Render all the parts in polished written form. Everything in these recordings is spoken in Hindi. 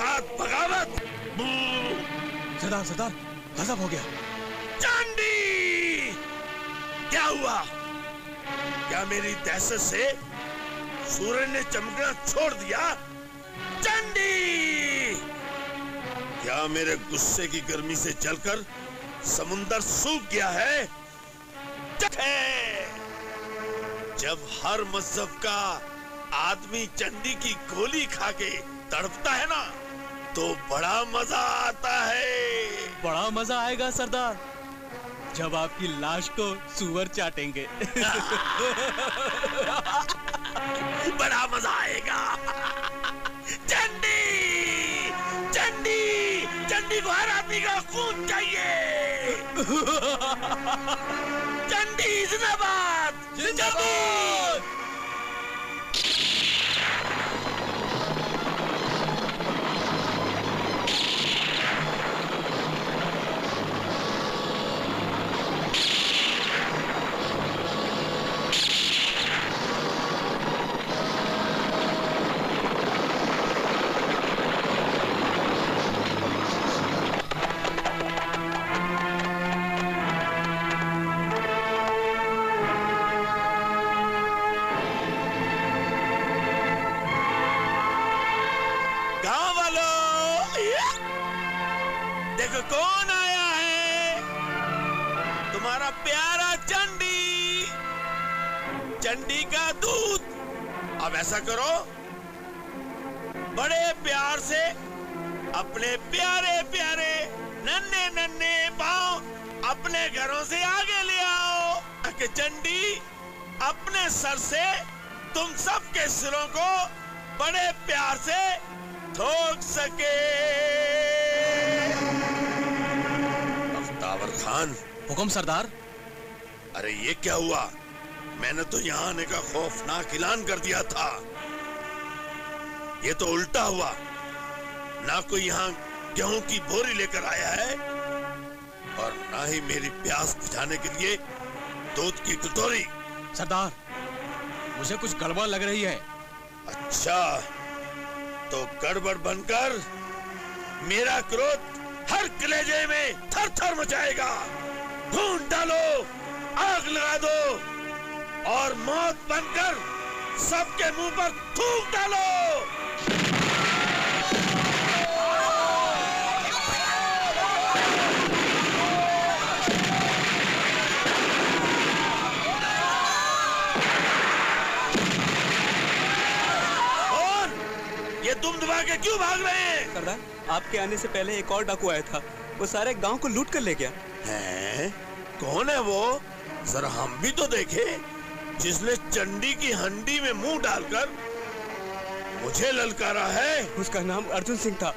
साथ बगावत। सरदार सरदार गजब हो गया। चंडी, क्या हुआ? क्या मेरी दहशत से सूरज ने चमकना छोड़ दिया? चंडी, क्या मेरे गुस्से की गर्मी से जलकर समुंदर सूख गया है? जब हर मजहब का आदमी चंडी की गोली खा के तड़पता है ना, तो बड़ा मजा आता है। बड़ा मजा आएगा सरदार, जब आपकी लाश को सूअर चाटेंगे। बड़ा मजा आएगा। चंडी, चंडी, चंडी को हर आदमी का खून चाहिए। चंडी जिंदाबाद, जिंदाबाद। कौन आया है? तुम्हारा प्यारा चंडी, चंडी का दूत। अब ऐसा करो, बड़े प्यार से अपने प्यारे प्यारे नन्हे नन्हे पांव अपने घरों से आगे ले आओ, ताकि चंडी अपने सर से तुम सबके सिरों को बड़े प्यार से ठोक सके। अफ्ताबर खान। हुक्म सरदार। अरे ये क्या हुआ? मैंने तो यहाँ आने का खौफनाक ऐलान कर दिया था, ये तो उल्टा हुआ। ना कोई यहाँ गेहूं की बोरी लेकर आया है और ना ही मेरी प्यास बुझाने के लिए दूध की कटोरी। सरदार, मुझे कुछ गड़बड़ लग रही है। अच्छा, तो गड़बड़ बनकर मेरा क्रोध हर कलेजे में थर थर मचाएगा। ढूंढ डालो, आग लगा दो और मौत बनकर सबके मुंह पर थूक डालो। और ये तुम दबा के क्यों भाग रहे हैं? सरदार, आपके आने से पहले एक और डाकू आया था, वो सारे गांव को लूट कर ले गया। हैं? कौन है वो? जरा हम भी तो देखे। जिसने चंडी की हंडी में मुंह डालकर मुझे ललकारा है। उसका नाम अर्जुन सिंह था।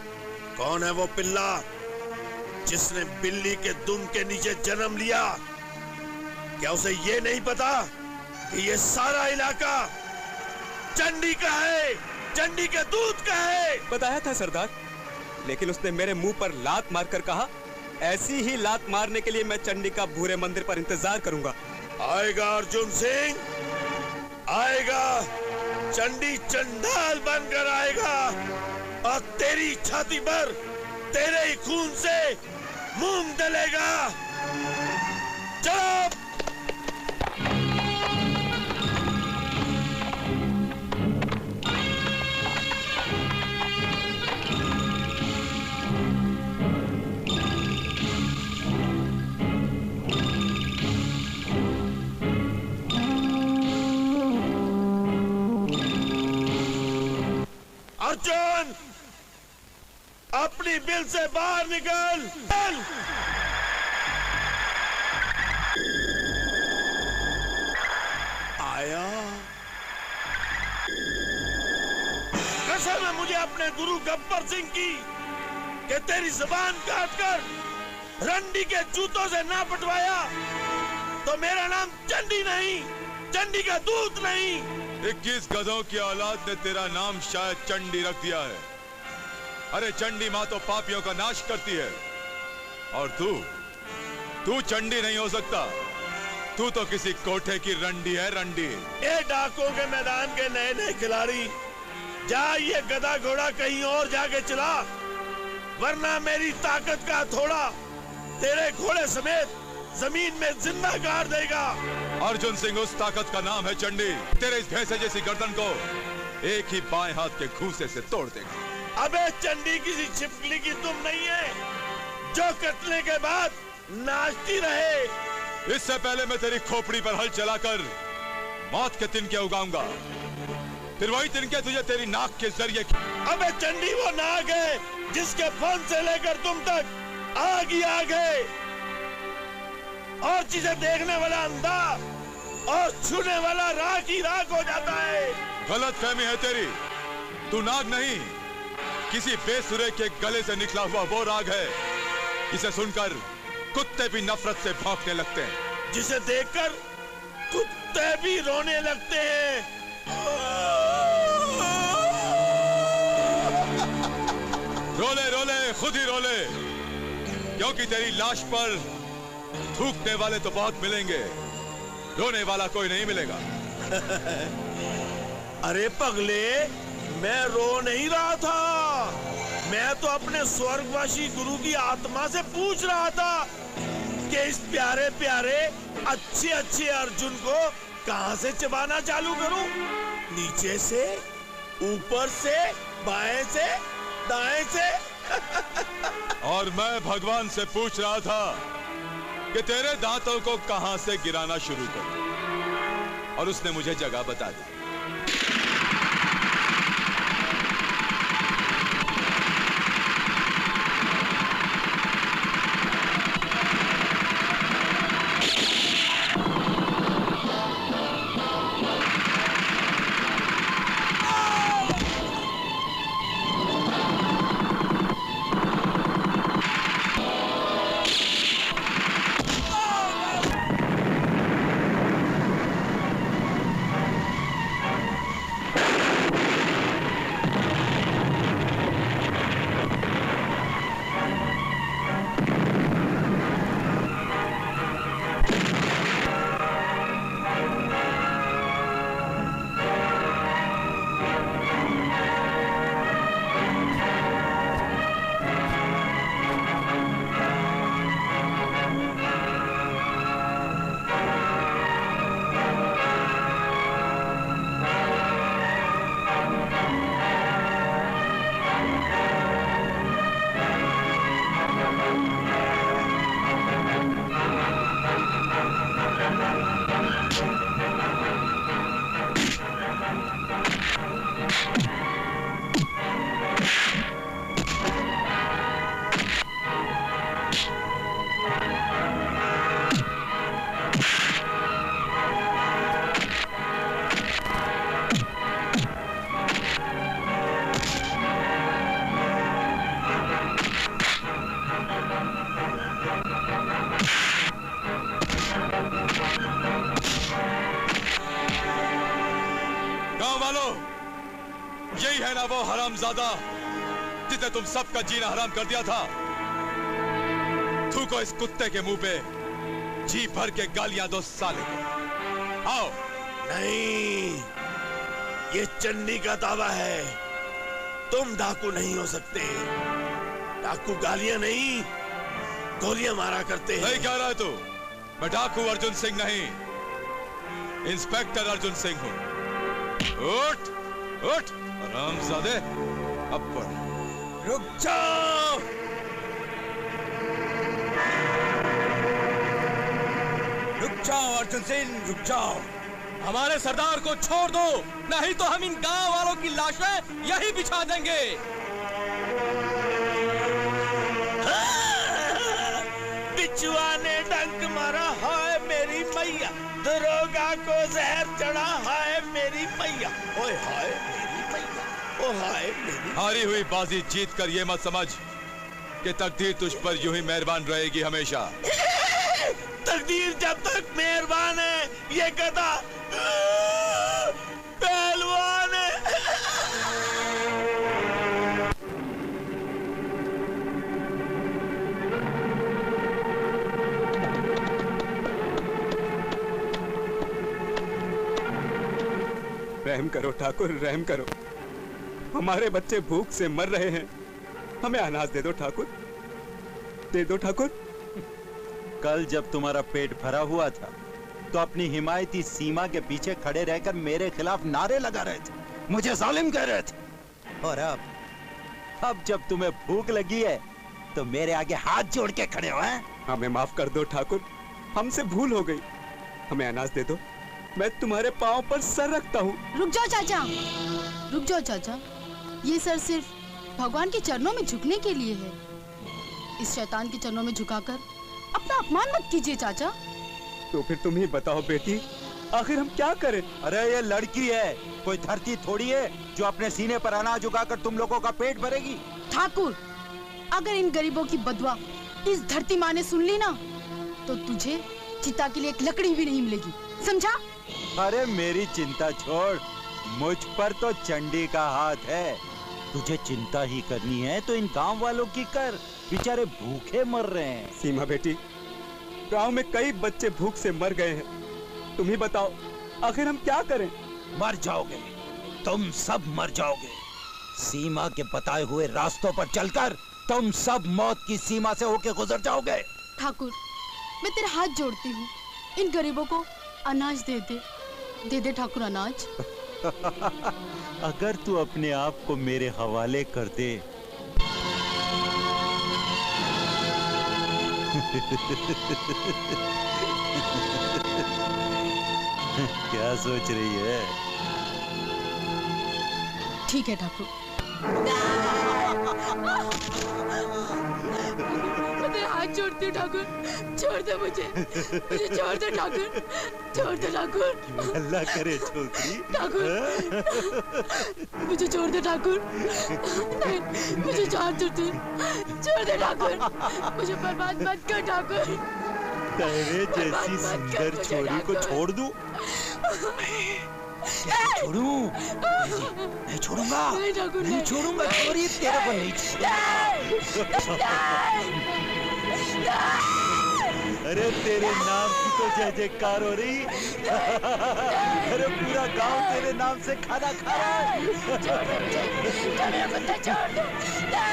कौन है वो पिल्ला जिसने बिल्ली के दुम के नीचे जन्म लिया? क्या उसे ये नहीं पता कि ये सारा इलाका चंडी का है, चंडी के दूध का है? बताया था सरदार, लेकिन उसने मेरे मुंह पर लात मारकर कहा, ऐसी ही लात मारने के लिए मैं चंडी का भूरे मंदिर पर इंतजार करूंगा। आएगा अर्जुन सिंह, आएगा। चंडी चंडाल बनकर आएगा और तेरी छाती पर तेरे ही खून से मूंग डलेगा। चलो। अर्जुन, अपनी बिल से बाहर निकल। आया। कसम है मुझे अपने गुरु गब्बर सिंह की कि तेरी जुबान काटकर रंडी के जूतों से ना पटवाया तो मेरा नाम चंडी नहीं, चंडी का दूत नहीं। 21 गधों की औलाद ने तेरा नाम शायद चंडी रख दिया है। अरे चंडी माँ तो पापियों का नाश करती है, और तू चंडी नहीं हो सकता। तू तो किसी कोठे की रंडी है, रंडी। ये डाकों के मैदान के नए नए खिलाड़ी, जा ये गधा घोड़ा कहीं और जाके चला। वरना मेरी ताकत का थोड़ा तेरे घोड़े समेत जमीन में जिंदा गाड़ देगा। अर्जुन सिंह उस ताकत का नाम है चंडी। तेरे इस भैंसे जैसी गर्दन को एक ही बाएं हाथ के घूंसे से तोड़ देगा। अबे चंडी किसी छिपकली की तुम नहीं है जो कटने के बाद नाचती रहे। इससे पहले मैं तेरी खोपड़ी पर हल चलाकर मौत के तिनके उगाऊंगा, फिर वही तिनके तुझे तेरी नाक के जरिए। अबे चंडी वो नाक है जिसके फन से लेकर तुम तक आग ही आग है, और जिसे देखने वाला अंधा और छूने वाला राख ही राख हो जाता है। गलत फहमी है तेरी। तू नाग नहीं, किसी बेसुरे के गले से निकला हुआ वो राग है जिसे सुनकर कुत्ते भी नफरत से भौंकने लगते हैं, जिसे देखकर कुत्ते भी रोने लगते हैं। रोले रोले खुद ही रोले, क्योंकि तेरी लाश पर थूकने वाले तो बहुत मिलेंगे, रोने वाला कोई नहीं मिलेगा। अरे पगले, मैं रो नहीं रहा था, मैं तो अपने स्वर्गवासी गुरु की आत्मा से पूछ रहा था कि इस प्यारे प्यारे अच्छे अच्छे अर्जुन को कहां से चबाना चालू करूं? नीचे से, ऊपर से, बाएं से, दाएं से? और मैं भगवान से पूछ रहा था कि तेरे दांतों को कहां से गिराना शुरू करूं, और उसने मुझे जगह बता दी। यही है ना वो हरामजादा जिसे तुम सबका जीना हराम कर दिया था? थूको इस कुत्ते के मुंह पे, जी भर के गालियां दो साले को। आओ। नहीं, ये चंडी का दावा है, तुम डाकू नहीं हो सकते। डाकू गालियां नहीं, गोलियां मारा करते हैं। नहीं कह रहा है तू? मैं डाकू अर्जुन सिंह नहीं, इंस्पेक्टर अर्जुन सिंह हूं। उठ उठ हरामजादे, अब पढ़। रुक जाओ। रुक जाओ अर्जुन सिंह, रुक जाओ। हमारे सरदार को छोड़ दो, नहीं तो हम इन गांव वालों की लाशें यहीं बिछा देंगे। बिचुआ ने डंक मारा, हाय मेरी मैया। दरोगा को जहर चढ़ा, हाय मेरी मैया। ओए हाय मेरी मैया, ओ हाय मेरी। हारी हुई बाजी जीत कर ये मत समझ कि तकदीर तुझ पर यूं ही मेहरबान रहेगी हमेशा। तकदीर जब तक मेहरबान है, ये गधा पहलवान है। रहम करो ठाकुर, रहम करो। हमारे बच्चे भूख से मर रहे हैं, हमें अनाज दे दो ठाकुर, दे दो ठाकुर। कल जब तुम्हारा पेट भरा हुआ था तो अपनी हिमायती सीमा के पीछे खड़े रहकर मेरे खिलाफ नारे लगा रहे थे, मुझे जालिम कह रहे थे। और अब जब तुम्हें भूख लगी है तो मेरे आगे हाथ जोड़ के खड़े हो हैं? हमें माफ कर दो ठाकुर, हमसे भूल हो गई। हमें अनाज दे दो, मैं तुम्हारे पांव पर सर रखता हूँ। रुक जाओ चाचा, रुक जाओ चाचा। ये सर सिर्फ भगवान के चरणों में झुकने के लिए है। इस शैतान के चरणों में झुकाकर अपना अपमान मत कीजिए चाचा। तो फिर तुम ही बताओ बेटी, आखिर हम क्या करें? अरे ये लड़की है, कोई धरती थोड़ी है जो अपने सीने पर अनाज उगाकर तुम लोगों का पेट भरेगी। ठाकुर, अगर इन गरीबों की बदुआ इस धरती माँ ने सुन ली ना, तो तुझे चिता के लिए एक लकड़ी भी नहीं मिलेगी, समझा? अरे मेरी चिंता छोड़, मुझ पर तो चंडी का हाथ है। तुझे चिंता ही करनी है तो इन गांव वालों की कर, बेचारे भूखे मर रहे हैं। सीमा बेटी, गांव में कई बच्चे भूख से मर गए हैं, तुम ही बताओ आखिर हम क्या करें? मर जाओगे, तुम सब मर जाओगे। सीमा के बताए हुए रास्तों पर चलकर तुम सब मौत की सीमा से होके गुजर जाओगे। ठाकुर, मैं तेरे हाथ जोड़ती हूँ, इन गरीबों को अनाज दे दे, दे दे ठाकुर अनाज। अगर तू अपने आप को मेरे हवाले कर दे क्या सोच रही है? ठीक है ठाकुर। मैं तेरे हाथ जोड़ती हूँ ठाकुर, छोड़ दे मुझे छोड़ दे ठाकुर, छोड़ दे ठाकुर। अल्लाह करे छोकरी। ठाकुर, मुझे छोड़ दे ठाकुर, नहीं, मुझे छोड़ दे ठाकुर, मुझे बर्बाद मत कर ठाकुर। तेरे जैसी सुंदर छोरी को छोड़ दूं? छोड़ूं? नहीं छोड़ूंगा, नहीं छोड़ूंगा छोरी, तेरे को नहीं छोड़ूंगा। अरे तेरे नाम की तो जय जयकार हो रही। अरे पूरा गांव तेरे नाम से खाना खा रहा है।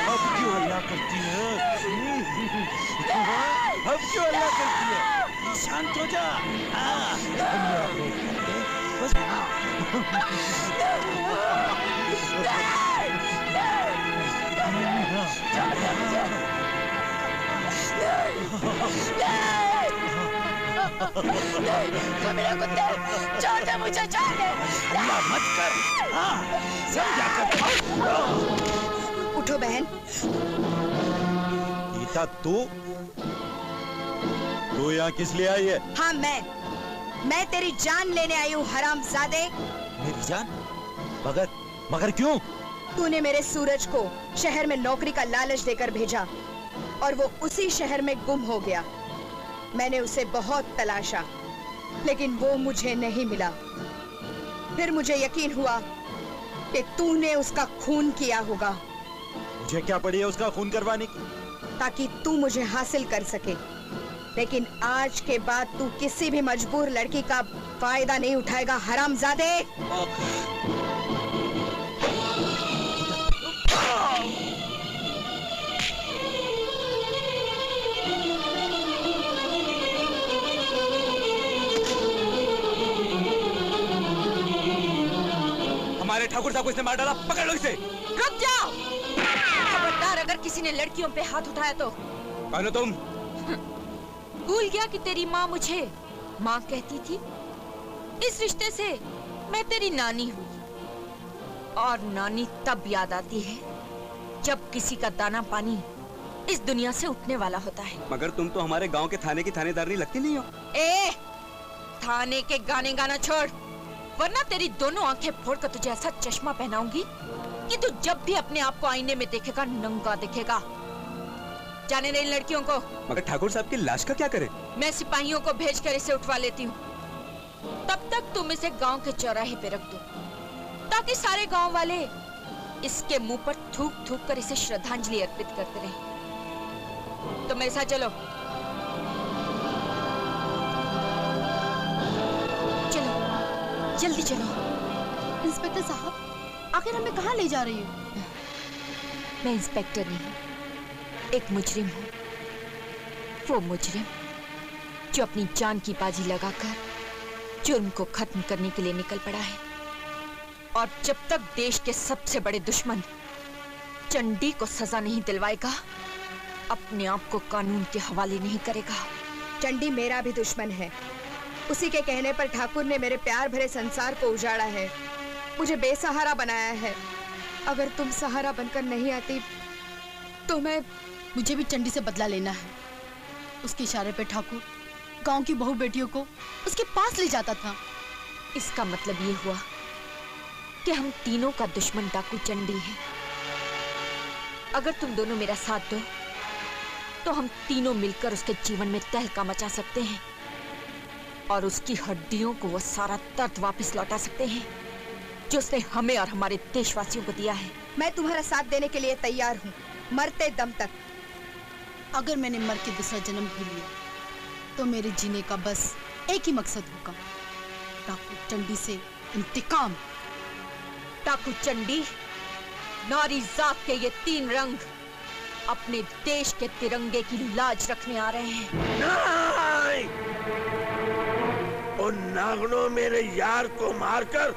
अब क्यों हल्ला करती है? अब क्यों हल्ला करती है? शांत हो जा। बस मेरे कुत्ते, छोड़ दे मुझे, छोड़ दे। हल्ला मत कर, समझा कर। उठो बहन। गीता, तू यहाँ किस लिए आई है? हाँ मैं तेरी जान लेने आई हूँ हरामजादे। मेरी जान? मगर क्यों? तूने मेरे सूरज को शहर में नौकरी का लालच देकर भेजा और वो उसी शहर में गुम हो गया। मैंने उसे बहुत तलाशा लेकिन वो मुझे नहीं मिला। फिर मुझे यकीन हुआ कि तूने उसका खून किया होगा। मुझे क्या पड़ी है उसका खून करवाने की? ताकि तू मुझे हासिल कर सके। लेकिन आज के बाद तू किसी भी मजबूर लड़की का फायदा नहीं उठाएगा हरामजादे। हमारे ठाकुर साहब को इसने मार डाला, पकड़ लो इसे। रुक जाओ, खबरदार अगर किसी ने लड़कियों पे हाथ उठाया तो। कौन हो तुम? भूल गया कि तेरी माँ मुझे माँ कहती थी? इस रिश्ते से मैं तेरी नानी हूँ और नानी तब याद आती है जब किसी का दाना पानी इस दुनिया से उठने वाला होता है। मगर तुम तो हमारे गांव के थाने की थानेदारनी लगती नहीं हो। थाने के गाने गाना छोड़, वरना तेरी दोनों आंखें फोड़कर तुझे ऐसा चश्मा पहनाऊंगी कि तू जब भी अपने आप को आईने में देखेगा नंगा दिखेगा। जाने दे इन लड़कियों को। मगर ठाकुर साहब की लाश का क्या करें? मैं सिपाहियों को भेजकर इसे उठवा लेती हूँ। तब तक तुम इसे गांव के चौराहे पे रख दो ताकि सारे गांव वाले इसके मुंह पर थूक थूक कर इसे श्रद्धांजलि अर्पित करते रहें। तो मेरे साथ चलो। चलो जल्दी चलो। इंस्पेक्टर साहब, आखिर हमें कहाँ ले जा रही हो? मैं इंस्पेक्टर नहीं, एक मुजरिम हूँ। वो मुजरिम जो अपनी जान की बाजी लगाकर जुर्म को खत्म करने के लिए निकल पड़ा है। और जब तक देश के सबसे बड़े दुश्मन चंडी को सजा नहीं दिलवाएगा, अपने आप को कानून के हवाले नहीं करेगा। चंडी मेरा भी दुश्मन है। उसी के कहने पर ठाकुर ने मेरे प्यार भरे संसार को उजाड़ा है, मुझे बेसहारा बनाया है। अगर तुम सहारा बनकर नहीं आती तो मुझे भी चंडी से बदला लेना है। उसके इशारे पे ठाकुर गांव की बहू बेटियों को उसके पास ले जाता था। इसका मतलब ये हुआ कि हम तीनों का दुश्मन डाकू चंडी है। अगर तुम दोनों मेरा साथ दो तो हम तीनों मिलकर उसके जीवन में तहलका मचा सकते हैं और उसकी हड्डियों को वो सारा दर्द वापस लौटा सकते हैं जो उसने हमें और हमारे देशवासियों को दिया है। मैं तुम्हारा साथ देने के लिए तैयार हूँ, मरते दम तक। अगर मैंने मर के दूसरा जन्म भी लिया तो मेरे जीने का बस एक ही मकसद होगा, डाकू चंडी से इंतकाम। डाकू चंडी, नारी जात के ये तीन रंग अपने देश के तिरंगे की लाज रखने आ रहे हैं। नहीं! उन नागनों मेरे यार को मारकर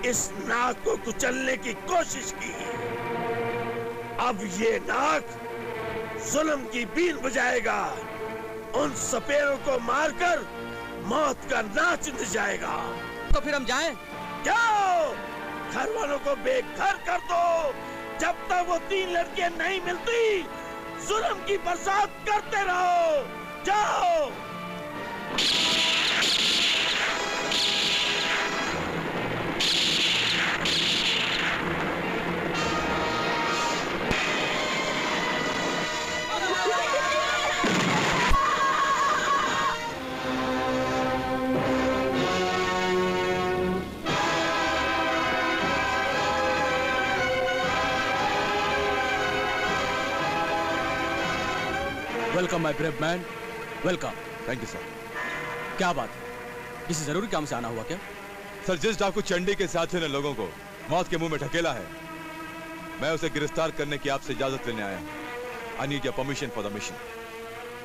इस नाग को कुचलने की कोशिश की। अब ये नाग जुल्म की बीन बजाएगा, उन सपेरों को मारकर मौत का नाच जाएगा। तो फिर हम जाएं? जाओ, घर वालों को बेघर कर दो। जब तक वो तीन लड़कियां नहीं मिलती, जुल्म की बरसात करते रहो। जाओ। Welcome my brave man, welcome. Thank you sir. क्या बात है, किसी जरूरी काम से आना हुआ क्या? सर, जिस डाकू चंडी के साथी ने लोगों को मौत के मुंह में ढकेला है, मैं उसे गिरफ्तार करने की आपसे इजाजत लेने आया हूं। I need your permission for the mission.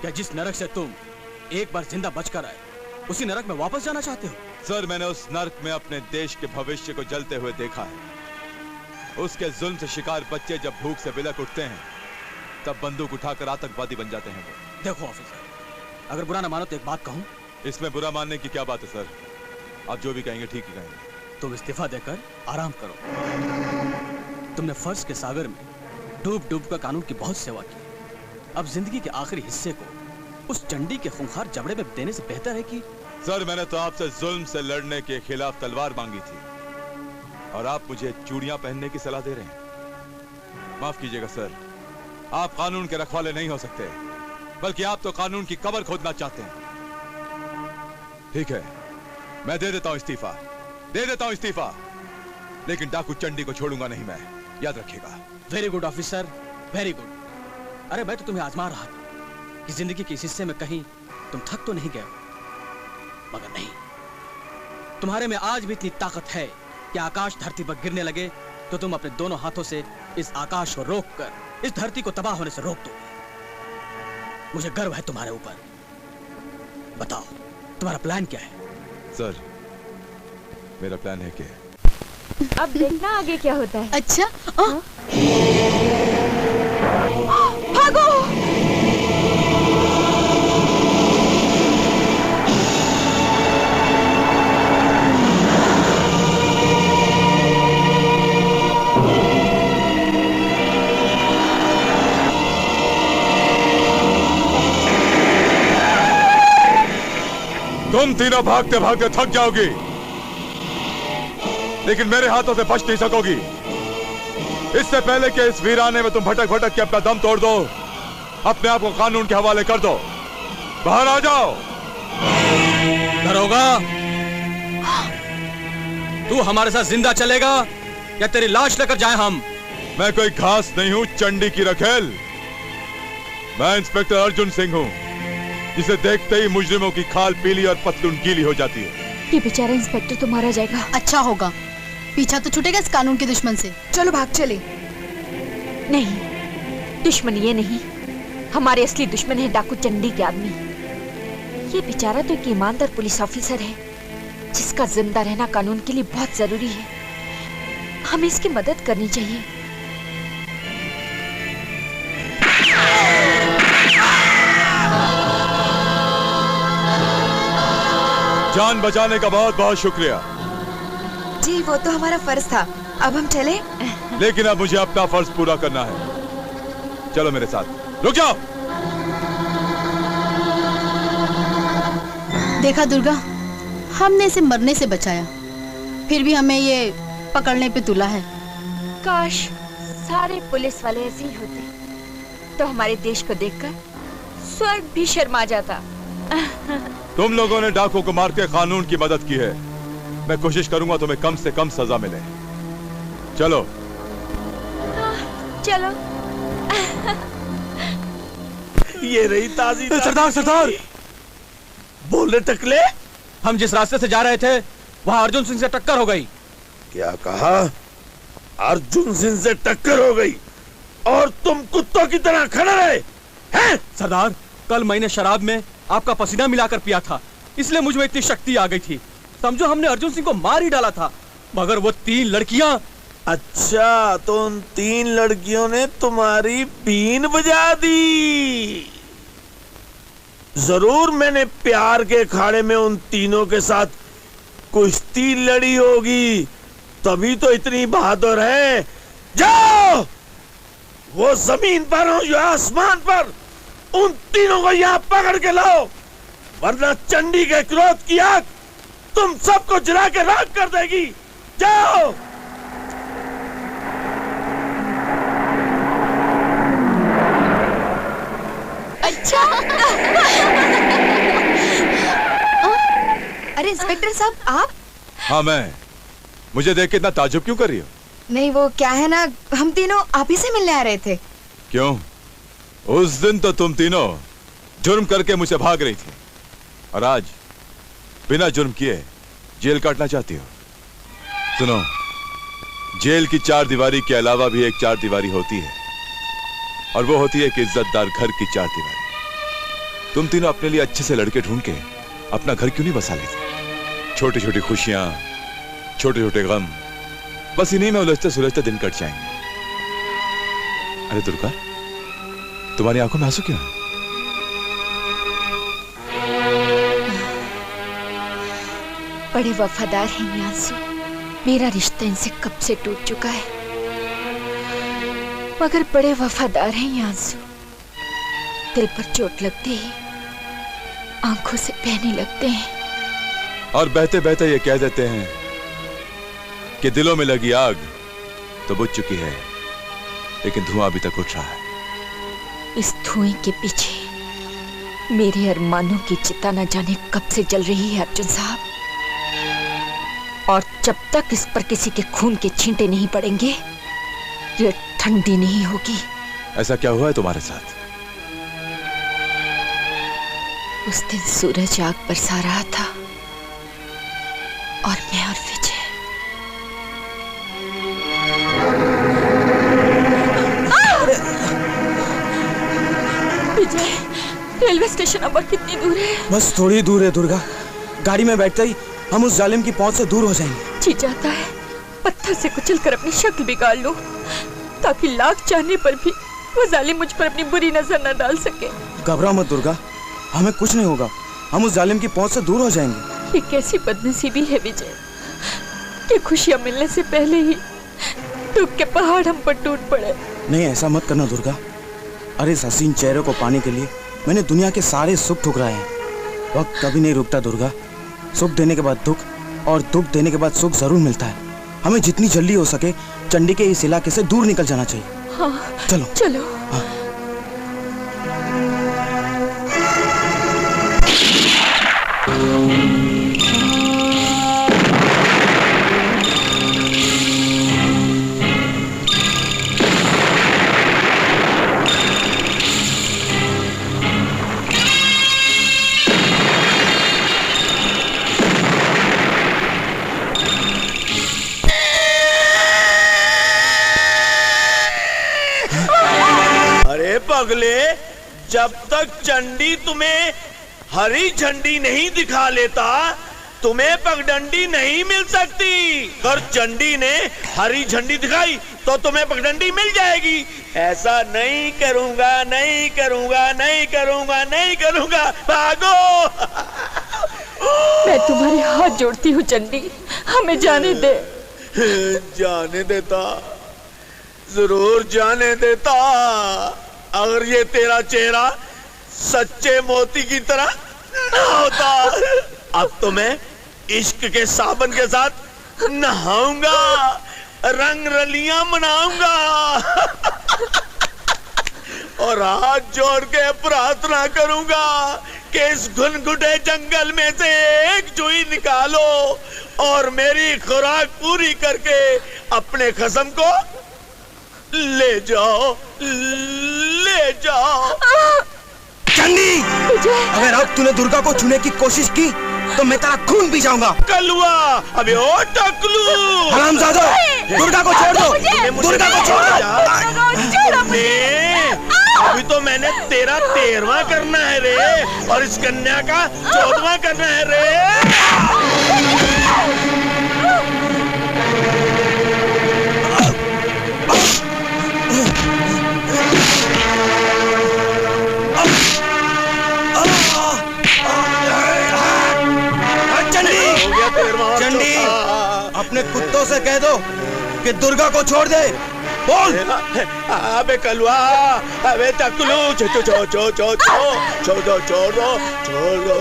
क्या जिस नरक से तुम एक बार जिंदा बचकर आए, उसी नरक में वापस जाना चाहते हो? सर, मैंने उस नरक में अपने देश के भविष्य को जलते हुए देखा है। उसके जुल्म से शिकार बच्चे जब भूख से बिलक उठते हैं, तब बंदूक उठाकर आतंकवादी बन जाते हैं वो। देखो ऑफिसर, अगर बुरा ना मानो तो एक बात कहूं। इसमें बुरा मानने की क्या बात है सर? आप जो भी कहेंगे ठीक ही कहेंगे। तुम इस्तीफा देकर आराम करो। तुमने फर्ज के सागर में डूब डूब कर कानून की बहुत सेवा की। अब जिंदगी के आखिरी हिस्से को उस चंडी के खूंखार जबड़े में देने से बेहतर है कि... सर, मैंने तो आपसे जुल्म से लड़ने के खिलाफ तलवार मांगी थी और आप मुझे चूड़ियां पहनने की सलाह दे रहे हैं। माफ कीजिएगा सर, आप कानून के रखवाले नहीं हो सकते, बल्कि आप तो कानून की कब्र खोदना चाहते हैं। ठीक है, मैं दे देता हूं इस्तीफा, दे देता हूं इस्तीफा, लेकिन डाकू चंडी को छोड़ूंगा नहीं मैं, याद रखिएगा। Very good officer, very good. अरे मैं तो तुम्हें आजमा रहा था कि जिंदगी के इस हिस्से में कहीं तुम थक तो नहीं गए, मगर नहीं, तुम्हारे में आज भी इतनी ताकत है कि आकाश धरती पर गिरने लगे तो तुम अपने दोनों हाथों से इस आकाश को रोककर इस धरती को तबाह होने से रोक दो। मुझे गर्व है तुम्हारे ऊपर। बताओ, तुम्हारा प्लान क्या है? सर, मेरा प्लान है कि अब देखना आगे क्या होता है। अच्छा, भागो! तुम तीनों भागते भागते थक जाओगी, लेकिन मेरे हाथों से बच नहीं सकोगी। इससे पहले कि इस वीराने में तुम भटक भटक के अपना दम तोड़ दो, अपने आप को कानून के हवाले कर दो। बाहर आ जाओ। दरोगा, तू हमारे साथ जिंदा चलेगा या तेरी लाश लेकर जाएं हम? मैं कोई घास नहीं हूं चंडी की रखेल। मैं इंस्पेक्टर अर्जुन सिंह हूं, जिसे देखते ही मुजरिमों की खाल पीली और पतलून गीली हो जाती है। ये बेचारा इंस्पेक्टर तो मारा जाएगा। अच्छा होगा, पीछा तो छूटेगा इस कानून के दुश्मन से। चलो भाग चले। नहीं, दुश्मन ये नहीं, हमारे असली दुश्मन है डाकू चंडी के आदमी। ये बेचारा तो एक ईमानदार पुलिस ऑफिसर है जिसका जिंदा रहना कानून के लिए बहुत जरूरी है। हमें इसकी मदद करनी चाहिए। जान बचाने का बहुत बहुत शुक्रिया। जी वो तो हमारा फर्ज था, अब हम चले? लेकिन अब मुझे अपना फर्ज पूरा करना है। चलो मेरे साथ। रुक जाओ। देखा दुर्गा, हमने इसे मरने से बचाया, फिर भी हमें ये पकड़ने पे तुला है। काश सारे पुलिस वाले ऐसे ही होते तो हमारे देश को देखकर स्वर्ग भी शर्मा जाता। तुम लोगों ने डाकू को मार के कानून की मदद की है। मैं कोशिश करूंगा तुम्हें कम से कम सजा मिले। चलो चलो। ये रही ताजी सरदार, सरदार! बोले टकले, हम जिस रास्ते से जा रहे थे वहां अर्जुन सिंह से टक्कर हो गई। क्या कहा? अर्जुन सिंह से टक्कर हो गई और तुम कुत्तों की तरह खड़े रहे हैं? सरदार, कल मैंने शराब में आपका पसीना मिलाकर पिया था, इसलिए मुझ में इतनी शक्ति आ गई थी। समझो हमने अर्जुन सिंह को मार ही डाला था, मगर वो 3 लड़कियां। अच्छा, तो उन 3 लड़कियों ने तुम्हारी बीन बजा दी। जरूर मैंने प्यार के अखाड़े में उन तीनों के साथ कुश्ती लड़ी होगी, तभी तो इतनी बहादुर है। जाओ, वो जमीन पर हो या आसमान पर, उन तीनों को यहाँ पकड़ के लाओ, वरना चंडी के क्रोध की आग तुम सबको जला के राख कर देगी। जाओ। अच्छा। अरे इंस्पेक्टर साहब, आप? हाँ मैं। मुझे देख के इतना ताज्जुब क्यों कर रही हो? नहीं, वो क्या है ना, हम तीनों आप ही से मिलने आ रहे थे। क्यों? उस दिन तो तुम तीनों जुर्म करके मुझसे भाग रही थी, और आज बिना जुर्म किए जेल काटना चाहती हो। सुनो, जेल की 4 दीवारी के अलावा भी एक 4 दीवारी होती है, और वो होती है एक इज्जतदार घर की 4 दीवारी। तुम तीनों अपने लिए अच्छे से लड़के ढूंढ के अपना घर क्यों नहीं बसा लेते? छोटी छोटी खुशियां, छोटे छोटे गम, बस इन्हीं में उलझते सुलझते दिन कट जाएंगे। अरे दुर्गा, तुम्हारी आंखों में आंसू क्यों है? बड़े वफादार हैं ये आंसू। मेरा रिश्ता इनसे कब से टूट चुका है, मगर बड़े वफादार हैं ये आंसू। दिल पर चोट लगते ही आंखों से बहने लगते हैं, और बहते बहते ये कह देते हैं कि दिलों में लगी आग तो बुझ चुकी है, लेकिन धुआं अभी तक उठ रहा है। इस धुएं के पीछे मेरे अरमानों की चिता न जाने कब से जल रही है अर्जुन साहब, और जब तक इस पर किसी के खून के छींटे नहीं पड़ेंगे ये ठंडी नहीं होगी। ऐसा क्या हुआ है तुम्हारे साथ? उस दिन सूरज आग बरसा रहा था, और मैं और विजय विजय, रेलवे स्टेशन अब कितनी दूर है? बस थोड़ी दूर है दुर्गा, गाड़ी में बैठते ही हम उस जालिम की पहुंच से दूर हो जाएंगे। जी जाता है पत्थर से कुचल कर अपनी शक्ल बिगाड़ लूं, ताकि लाख चाहने पर भी वो जालिम मुझ पर अपनी बुरी नजर न डाल सके। घबराओ मत दुर्गा, हमें कुछ नहीं होगा, हम उस जालिम की पहुंच से दूर हो जाएंगे। ये कैसी बदनसीबी है विजय कि खुशियां मिलने से पहले ही दुख के पहाड़ हम पर टूट पड़े। नहीं, ऐसा मत करना दुर्गा। अरे इस हसीन चेहरे को पाने के लिए मैंने दुनिया के सारे सुख ठुकराए हैं। वक्त कभी नहीं रुकता दुर्गा, सुख देने के बाद दुख, और दुख देने के बाद सुख जरूर मिलता है। हमें जितनी जल्दी हो सके चंडी के इस इलाके से दूर निकल जाना चाहिए। हाँ, चलो चलो। हाँ। जब तक चंडी तुम्हें हरी झंडी नहीं दिखा लेता तुम्हें पगडंडी नहीं मिल सकती। और चंडी ने हरी झंडी दिखाई तो तुम्हें पगडंडी मिल जाएगी। ऐसा नहीं करूंगा, नहीं करूंगा, नहीं करूंगा, नहीं करूंगा। भागो। मैं तुम्हारे हाथ जोड़ती हूँ चंडी, हमें जाने दे। जाने देता, जरूर जाने देता, अगर ये तेरा चेहरा सच्चे मोती की तरह न होता। अब तो मैं इश्क के साबन के साथ नहाऊंगा, रंग रलियां मनाऊंगा और हाथ जोड़ के प्रार्थना करूंगा कि इस घुनघुटे जंगल में से एक चूही निकालो और मेरी खुराक पूरी करके अपने खसम को ले जाओ, ले जाओ। चंडी, अगर अब तूने दुर्गा को छूने की कोशिश की तो मैं तेरा खून पी जाऊंगा। कलुआ, अबे ओ टकलू, हरामजादा, दुर्गा को छोड़ दो, दुर्गा को छोड़ दो। अभी तो मैंने तेरा 13वां करना है रे, और इस कन्या का 14वां करना है रे। चंडी, अपने कुत्तों से कह दो कि दुर्गा को छोड़ दे। बोल। अबे कलुआ, अबे टकलू, छोड़ दो, छोड़ दो, छोड़ दो, छोड़ दो, छोड़ दो।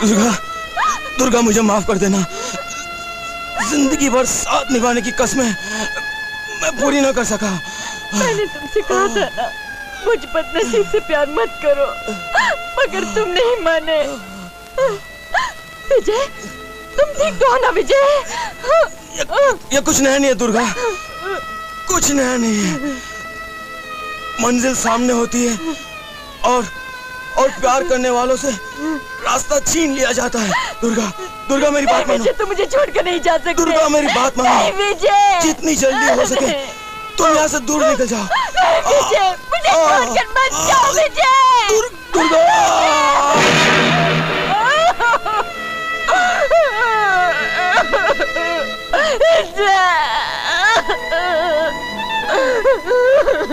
दुर्गा, दुर्गा मुझे माफ कर देना। जिंदगी भर साथ निभाने की कसमें मैं पूरी न कर सका। मैंने तुमसे कहा था ना, मुझ बदनसीब से प्यार मत करो, मगर तुम नहीं माने। विजय, तुम ठीक तो हो ना विजय? ये कुछ नया नहीं है दुर्गा, कुछ नया नहीं है। मंजिल सामने होती है और प्यार करने वालों से रास्ता छीन लिया जाता है। दुर्गा, दुर्गा मेरी बात मानो। तुम मुझे छोड़कर नहीं जा सकते। दुर्गा मेरी बात मानो। विजय, जितनी जल्दी हो सके तुम यहाँ से दूर निकल जाओ। विजय, मुझे छोड़कर मत जाओ विजय। दुर्गा,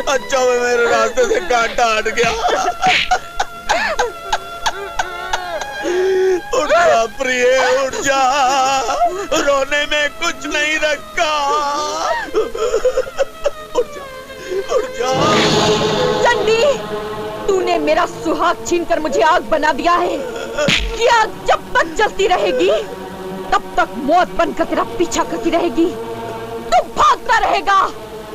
अच्छा वो मेरे रास्ते से कांटा हट गया। उठ जा प्रिय, उठ जा, रोने में कुछ नहीं रखा। उठ जा, उठ जा। चंडी, तूने मेरा सुहाग छीनकर मुझे आग बना दिया है। ये आग जब तक जलती रहेगी तब तक मौत बनकर तेरा पीछा करती रहेगी। तू भागता रहेगा,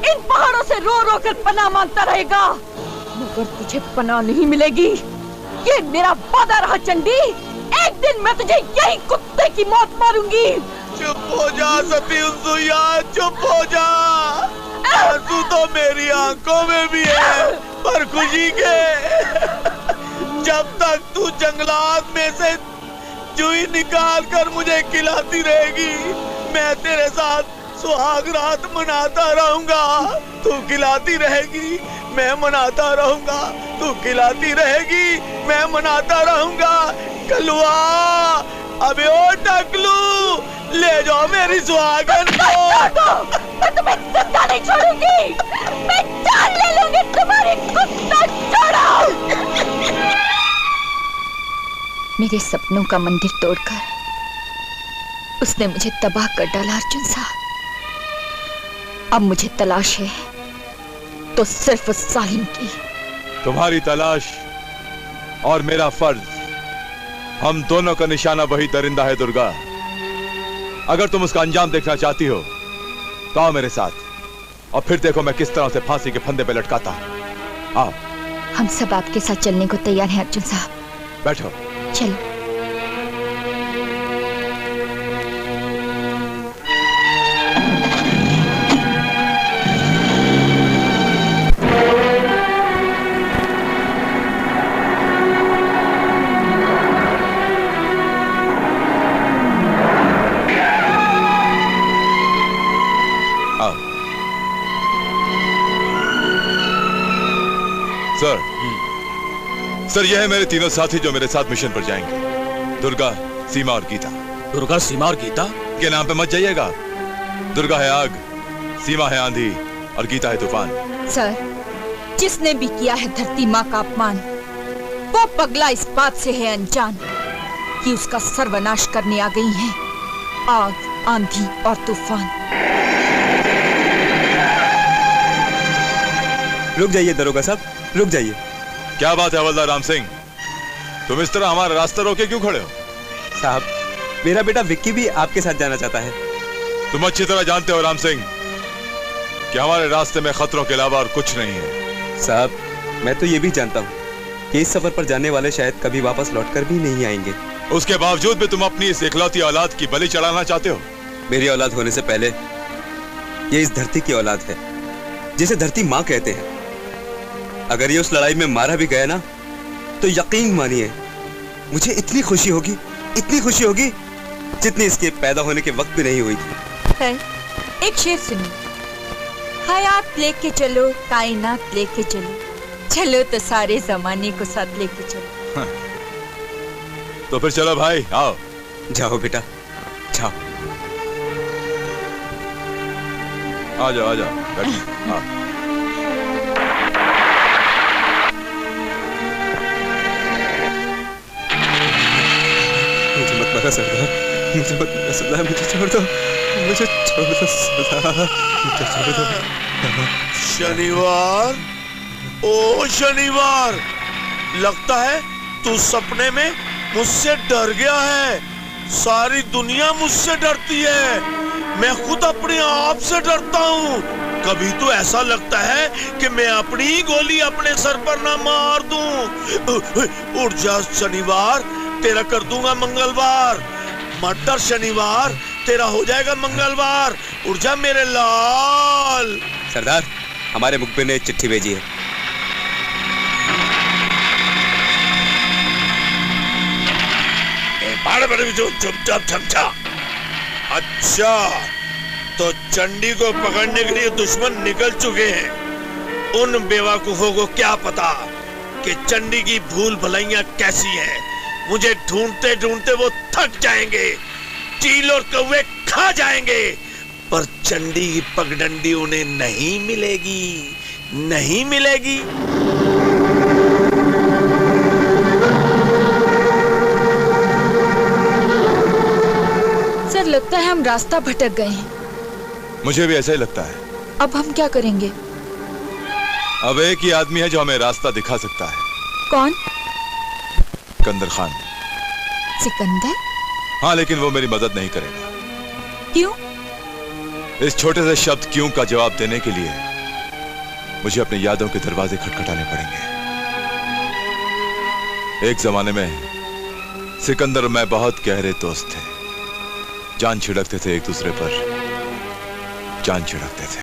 इन पहाड़ों से रो रो कर पनाह मांगता रहेगा, मगर तुझे पनाह नहीं मिलेगी। ये मेरा वादा रहा चंडी, एक दिन मैं तुझे यही कुत्ते की मौत मारूंगी। चुप हो जा सती उनसुइया, चुप हो जा। आंसू तो मेरी आंखों में भी है, पर खुशी के। जब तक तू जंगलात में से चूही निकाल कर मुझे खिलाती रहेगी, मैं तेरे साथ सुहाग रात मनाता रहूंगा। तू खिलाती रहेगी, मैं मनाता रहूंगा। तू खिलाती रहेगी, मैं मनाता रहूंगा। कलुआ, अबे ओ टकलू, ले जाओ मेरी सुहागन को। मैं तुम्हें जिंदा नहीं छोड़ूंगी, मैं जान ले लूंगी तुम्हारी। कुत्ता छोड़ो। मेरे सपनों का मंदिर तोड़कर उसने मुझे तबाह कर डाला अर्जुन साहब। अब मुझे तलाश है तो सिर्फ उस सालिम की। तुम्हारी तलाश और मेरा फर्ज, हम दोनों का निशाना वही दरिंदा है दुर्गा। अगर तुम उसका अंजाम देखना चाहती हो तो आओ मेरे साथ। और फिर देखो मैं किस तरह से फांसी के फंदे पे लटकाता हूँ। आओ हम सब आपके साथ चलने को तैयार हैं अर्जुन साहब। बैठो। चलो। सर, सर यह है मेरे तीनों साथी जो मेरे साथ मिशन पर जाएंगे। दुर्गा, सीमा और गीता। दुर्गा, सीमा और गीता के नाम पे मत जाइएगा। दुर्गा है आग, सीमा है आंधी और गीता है तूफान। सर, जिसने भी किया है धरती माँ का अपमान, वो पगला इस बात से है अनजान कि उसका सर्वनाश करने आ गई हैं आग, आंधी और तूफान। रुक जाइए दरोगा साहब, रुक जाइए। क्या बात है हवलदार राम सिंह, तुम इस तरह हमारा रास्ता रोके क्यों खड़े हो? साहब, मेरा बेटा विक्की भी आपके साथ जाना चाहता है। तुम अच्छी तरह जानते हो राम सिंह कि हमारे रास्ते में खतरों के अलावा और कुछ नहीं है। साहब, मैं तो ये भी जानता हूँ कि इस सफर पर जाने वाले शायद कभी वापस लौटकर भी नहीं आएंगे। उसके बावजूद भी तुम अपनी इस इकलौती औलाद की बलि चढ़ाना चाहते हो? मेरी औलाद होने से पहले ये इस धरती की औलाद है, जिसे धरती माँ कहते हैं। अगर ये उस लड़ाई में मारा भी गया ना, तो यकीन मानिए मुझे इतनी खुशी होगी जितनी इसके पैदा होने के वक्त भी नहीं हुई थी। एक शेर सुनो। हयात लेके चलो, कायनात लेके चलो, चलो तो सारे जमाने को साथ लेके चलो। तो फिर चलो भाई, आओ। जाओ बेटा, जाओ। आ जाओ, आ जाओ, बैठो। हाँ। सरदार, मुझे मत मारो सरदार, मुझे छोड़ दो, मुझे छोड़ दो सरदार, मुझे छोड़ दो। शनिवार, ओ शनिवार, लगता है तू सपने में मुझसे डर गया है। सारी दुनिया मुझसे डरती है, मैं खुद अपने आप से डरता हूँ। कभी तो ऐसा लगता है कि मैं अपनी ही गोली अपने सर पर ना मार दूं। उठ जा शनिवार, तेरा कर दूंगा मंगलवार। मत डर शनिवार, तेरा हो जाएगा मंगलवार। उठ जा मेरे लाल। सरदार, हमारे मुखबिर ने चिट्ठी भेजी है। चुपचाप चमचा। अच्छा, तो चंडी को पकड़ने के लिए दुश्मन निकल चुके हैं। उन बेवकूफों को क्या पता कि चंडी की भूल भलाइयां कैसी हैं। मुझे ढूंढते ढूंढते वो थक जाएंगे, चील और कौवे खा जाएंगे, पर चंडी की पगडंडी उन्हें नहीं मिलेगी, नहीं मिलेगी। सर, लगता है हम रास्ता भटक गए हैं। मुझे भी ऐसा ही लगता है। अब हम क्या करेंगे? अब एक ही आदमी है जो हमें रास्ता दिखा सकता है। कौन? सिकंदर खान। सिकंदर? हाँ, लेकिन वो मेरी मदद नहीं करेगा। क्यों? इस छोटे से शब्द क्यों का जवाब देने के लिए मुझे अपनी यादों के दरवाजे खटखटाने पड़ेंगे। एक जमाने में सिकंदर और मैं बहुत गहरे दोस्त थे। जान छिड़कते थे एक दूसरे पर, जान छिड़कते थे।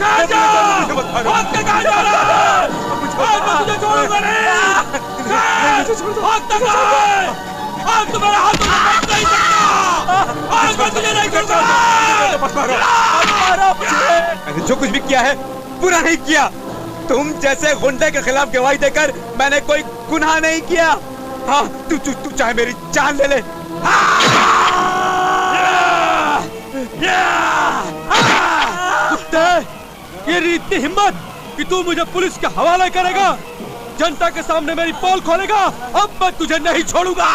कहाँ जा? भाग के कहाँ जा रहा है? आज मैं तुझे छोड़ूंगा नहीं। भागता कहाँ है? आज तो मेरे हाथों से बच नहीं सकता। आज मैं तुझे नहीं छोड़ूंगा। मैंने जो कुछ भी किया है बुरा नहीं किया। तुम जैसे गुंडे के खिलाफ गवाही देकर मैंने कोई गुनाह नहीं किया। हाँ, तू चाहे मेरी जान ले ले। कुत्ते, ये इतनी हिम्मत कि तू मुझे पुलिस के हवाले करेगा, जनता के सामने मेरी पोल खोलेगा। अब मैं तुझे नहीं छोड़ूंगा।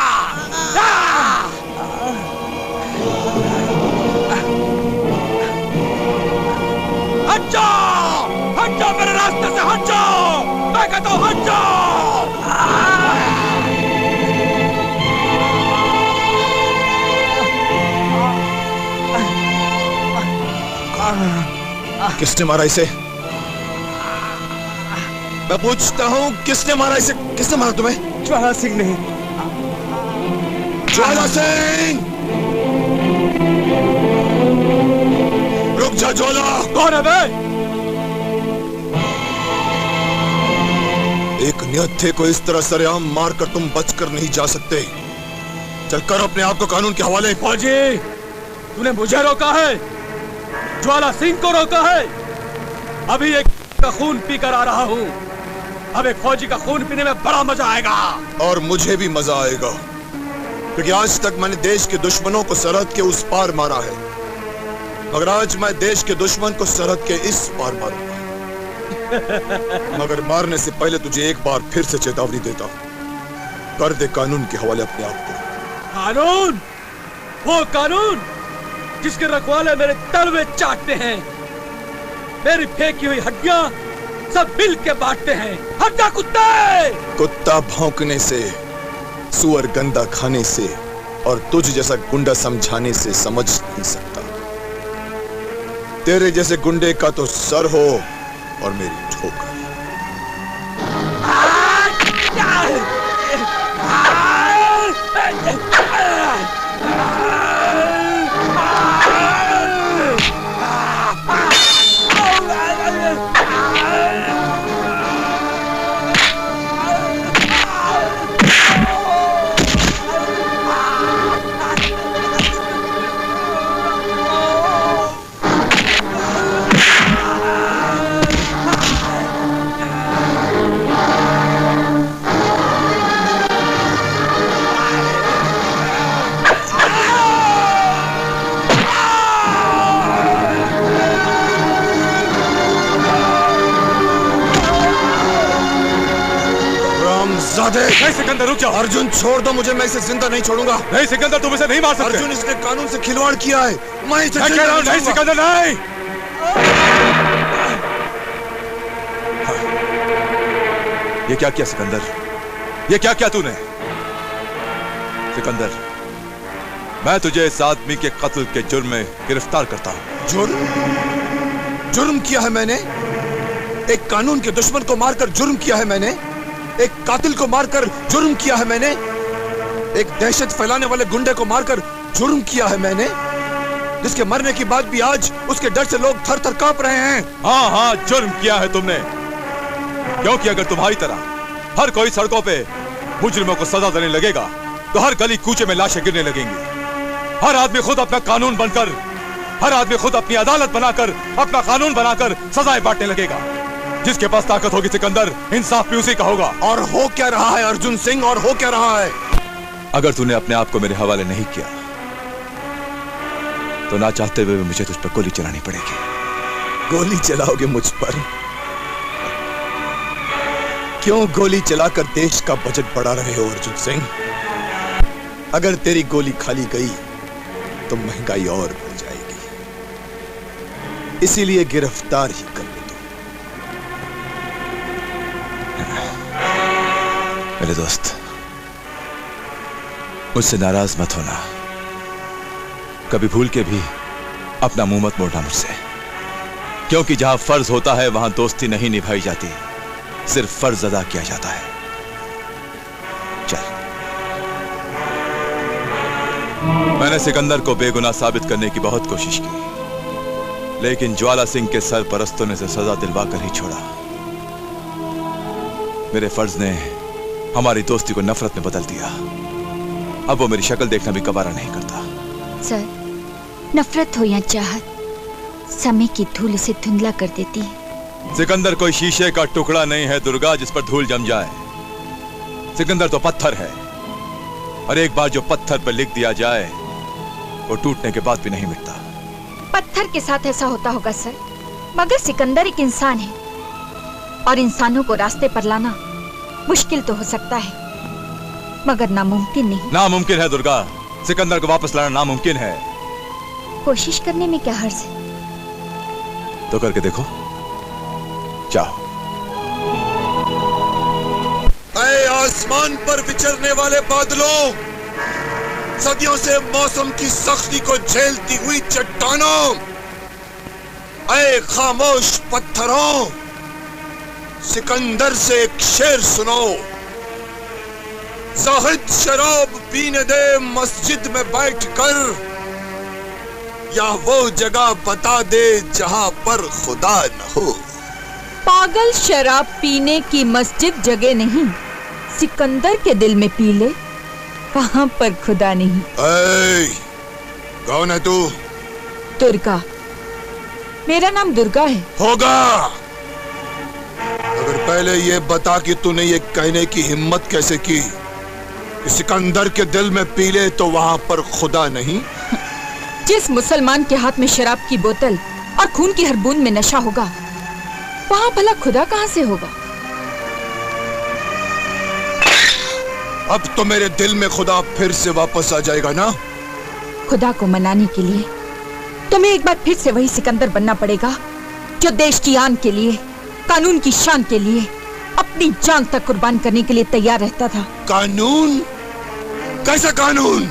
हट जाओ, हट जाओ, मेरे रास्ते से हट जाओ। मैं कहता हूँ हट जाओ। किसने मारा इसे? मैं पूछता हूँ किसने मारा इसे? किसने मारा तुम्हें? ज्वाला सिंह ने। ज्वाला सिंह! रुक जा ज्वाला! कौन है बे? एक निहत्थे को इस तरह सरेआम मारकर तुम बचकर नहीं जा सकते। चलकर अपने आप को कानून के हवाले। फौजी, तूने मुझे रोका है, ज्वाला सिंह को रोका है। अभी एक का खून पीकर आ रहा हूँ। अब एक फौजी का खून पीने में बड़ा मजा आएगा। और मुझे भी मजा आएगा, क्योंकि आज तक मैंने देश के दुश्मनों को सरहद के उस पार मारा है, मगर आज मैं देश के दुश्मन को सरहद के इस पार मारूंगा। मगर मारने से पहले तुझे एक बार फिर से चेतावनी देता हूं, कर दे कानून के हवाले अपने आप को। कानून? वो कानून जिसके रखवाले मेरे तलवे चाटते हैं, मेरी फेंकी हुई हड्डियां सब मिल के बांटते हैं। हड्डा कुत्ते! कुत्ता भौंकने से, सुअर गंदा खाने से और तुझ जैसा गुंडा समझाने से समझ नहीं सकता। तेरे जैसे गुंडे का तो सर हो और मेरी ठोकर। नहीं सिकंदर, रुक जाओ। अर्जुन छोड़ दो मुझे, मैं इसे जिंदा नहीं छोड़ूंगा। नहीं सिकंदर, तुम इसे नहीं मार सकते। अर्जुन, इसने कानून से खिलवाड़ किया है, मैं इसे कह रहा हूं नहीं सिकंदर, नहीं। ये क्या किया सिकंदर? ये क्या किया तूने? सिकंदर, मैं तुझे इस आदमी के कत्ल के जुर्म में गिरफ्तार करता हूं। जुर्म? जुर्म किया है मैंने? एक कानून के दुश्मन को मारकर जुर्म किया है मैंने? एक कातिल को मारकर जुर्म किया है मैंने? एक दहशत फैलाने वाले गुंडे को मारकर जुर्म किया है मैंने, जिसके मरने के बाद भी आज उसके डर से लोग थर थर कांप रहे हैं। हाँ हाँ, जुर्म किया है तुमने, क्योंकि अगर तुम्हारी तरह हर कोई सड़कों पे मुजरिमों को सजा देने लगेगा तो हर गली कूचे में लाशें गिरने लगेंगी। हर आदमी खुद अपना कानून बनकर, हर आदमी खुद अपनी अदालत बनाकर, अपना कानून बनाकर सजाएं बांटने लगेगा। जिसके पास ताकत होगी सिकंदर, इंसाफ भी उसी का होगा। और हो क्या रहा है अर्जुन सिंह, और हो क्या रहा है? अगर तूने अपने आप को मेरे हवाले नहीं किया तो ना चाहते हुए मुझे तुझ पर गोली चलानी पड़ेगी। गोली चलाओगे मुझ पर? क्यों गोली चलाकर देश का बजट बढ़ा रहे हो अर्जुन सिंह? अगर तेरी गोली खाली गई तो महंगाई और बढ़ जाएगी, इसीलिए गिरफ्तार ही कर ले। मेरे दोस्त, मुझसे नाराज मत होना। कभी भूल के भी अपना मुंह मत मोड़ना मुझसे, क्योंकि जहां फर्ज होता है वहां दोस्ती नहीं निभाई जाती, सिर्फ फर्ज अदा किया जाता है। चल। मैंने सिकंदर को बेगुनाह साबित करने की बहुत कोशिश की, लेकिन ज्वाला सिंह के सरपरस्तों ने उसे सजा दिलवा कर ही छोड़ा। मेरे फर्ज ने हमारी दोस्ती को नफरत में बदल दिया। अब वो मेरी शक्ल देखना भी गवारा नहीं करता। सर, नफरत हो या चाहत, समय की धूल उसे धुंधला कर देती है। सिकंदर कोई शीशे का टुकड़ा नहीं है दुर्गा, जिस पर धूल जम जाए। सिकंदर तो पत्थर है, और एक बार जो पत्थर पर लिख दिया जाए वो टूटने के बाद भी नहीं मिटता। पत्थर के साथ ऐसा होता होगा सर, मगर सिकंदर एक इंसान है, और इंसानों को रास्ते पर लाना मुश्किल तो हो सकता है, मगर नामुमकिन नहीं। नामुमकिन है दुर्गा, सिकंदर को वापस लाना नामुमकिन है। कोशिश करने में क्या हर्ज है? तो करके देखो, चाहो। ऐ आसमान पर विचरने वाले बादलों, सदियों से मौसम की सख्ती को झेलती हुई चट्टानों, ऐ खामोश पत्थरों, सिकंदर से एक शेर सुनो। जाहिद शराब पीने दे मस्जिद में बैठकर, या वो जगह बता दे जहां पर खुदा न हो। पागल, शराब पीने की मस्जिद जगह नहीं, सिकंदर के दिल में पी ले, वहां पर खुदा नहीं। कौन है तू? दुर्गा। मेरा नाम दुर्गा है। होगा, अगर पहले ये बता कि तूने ये कहने की हिम्मत कैसे की कि सिकंदर के दिल में पी ले तो वहां पर खुदा नहीं। जिस मुसलमान के हाथ में शराब की बोतल और खून की हर बूंद में नशा होगा, वहां भला खुदा कहां से होगा? अब तो मेरे दिल में खुदा फिर से वापस आ जाएगा ना? खुदा को मनाने के लिए तुम्हें एक बार फिर से वही सिकंदर बनना पड़ेगा जो देश की आन के लिए, कानून की शान के लिए अपनी जान तक कुर्बान करने के लिए तैयार रहता था। कानून? कैसा कानून?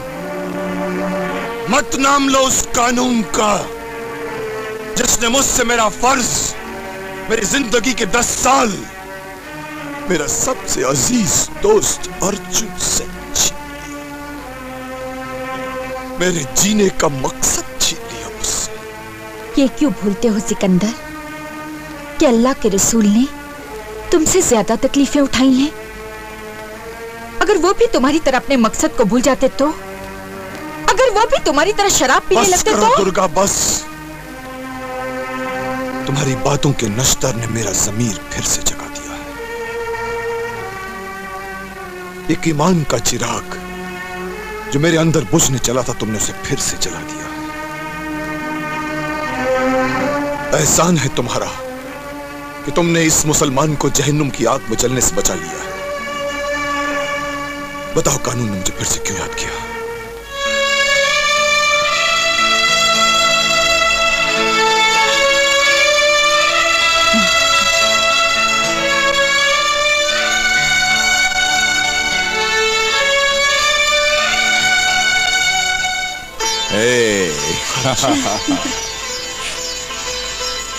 मत नाम लो उस कानून का जिसने मुझसे मेरा फर्ज, मेरी जिंदगी के 10 साल, मेरा सबसे अजीज दोस्त अर्जुन से छीन लिया। मेरे जीने का मकसद छीन लिया मुझसे। ये क्यों भूलते हो सिकंदर कि अल्लाह के रसूल ने तुमसे ज्यादा तकलीफें उठाई हैं? अगर वो भी तुम्हारी तरह अपने मकसद को भूल जाते तो, अगर वो भी तुम्हारी तरह शराब पीने लगते तो? दुर्गा बस, तुम्हारी बातों के नश्तर ने मेरा ज़मीर फिर से जगा दिया है। एक ईमान का चिराग जो मेरे अंदर बुझने चला था, तुमने उसे फिर से जला दिया। एहसान है तुम्हारा कि तुमने इस मुसलमान को जहन्नुम की आग में जलने से बचा लिया। बताओ, कानून ने मुझे फिर से क्यों याद किया?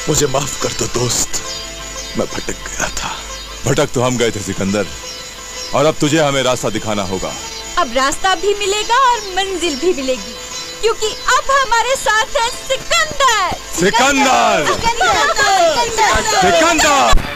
मुझे माफ कर दो दोस्त, मैं भटक गया था। भटक तो हम गए थे सिकंदर, और अब तुझे हमें रास्ता दिखाना होगा। अब रास्ता भी मिलेगा और मंजिल भी मिलेगी, क्योंकि अब हमारे साथ है सिकंदर। सिकंदर! सिकंदर!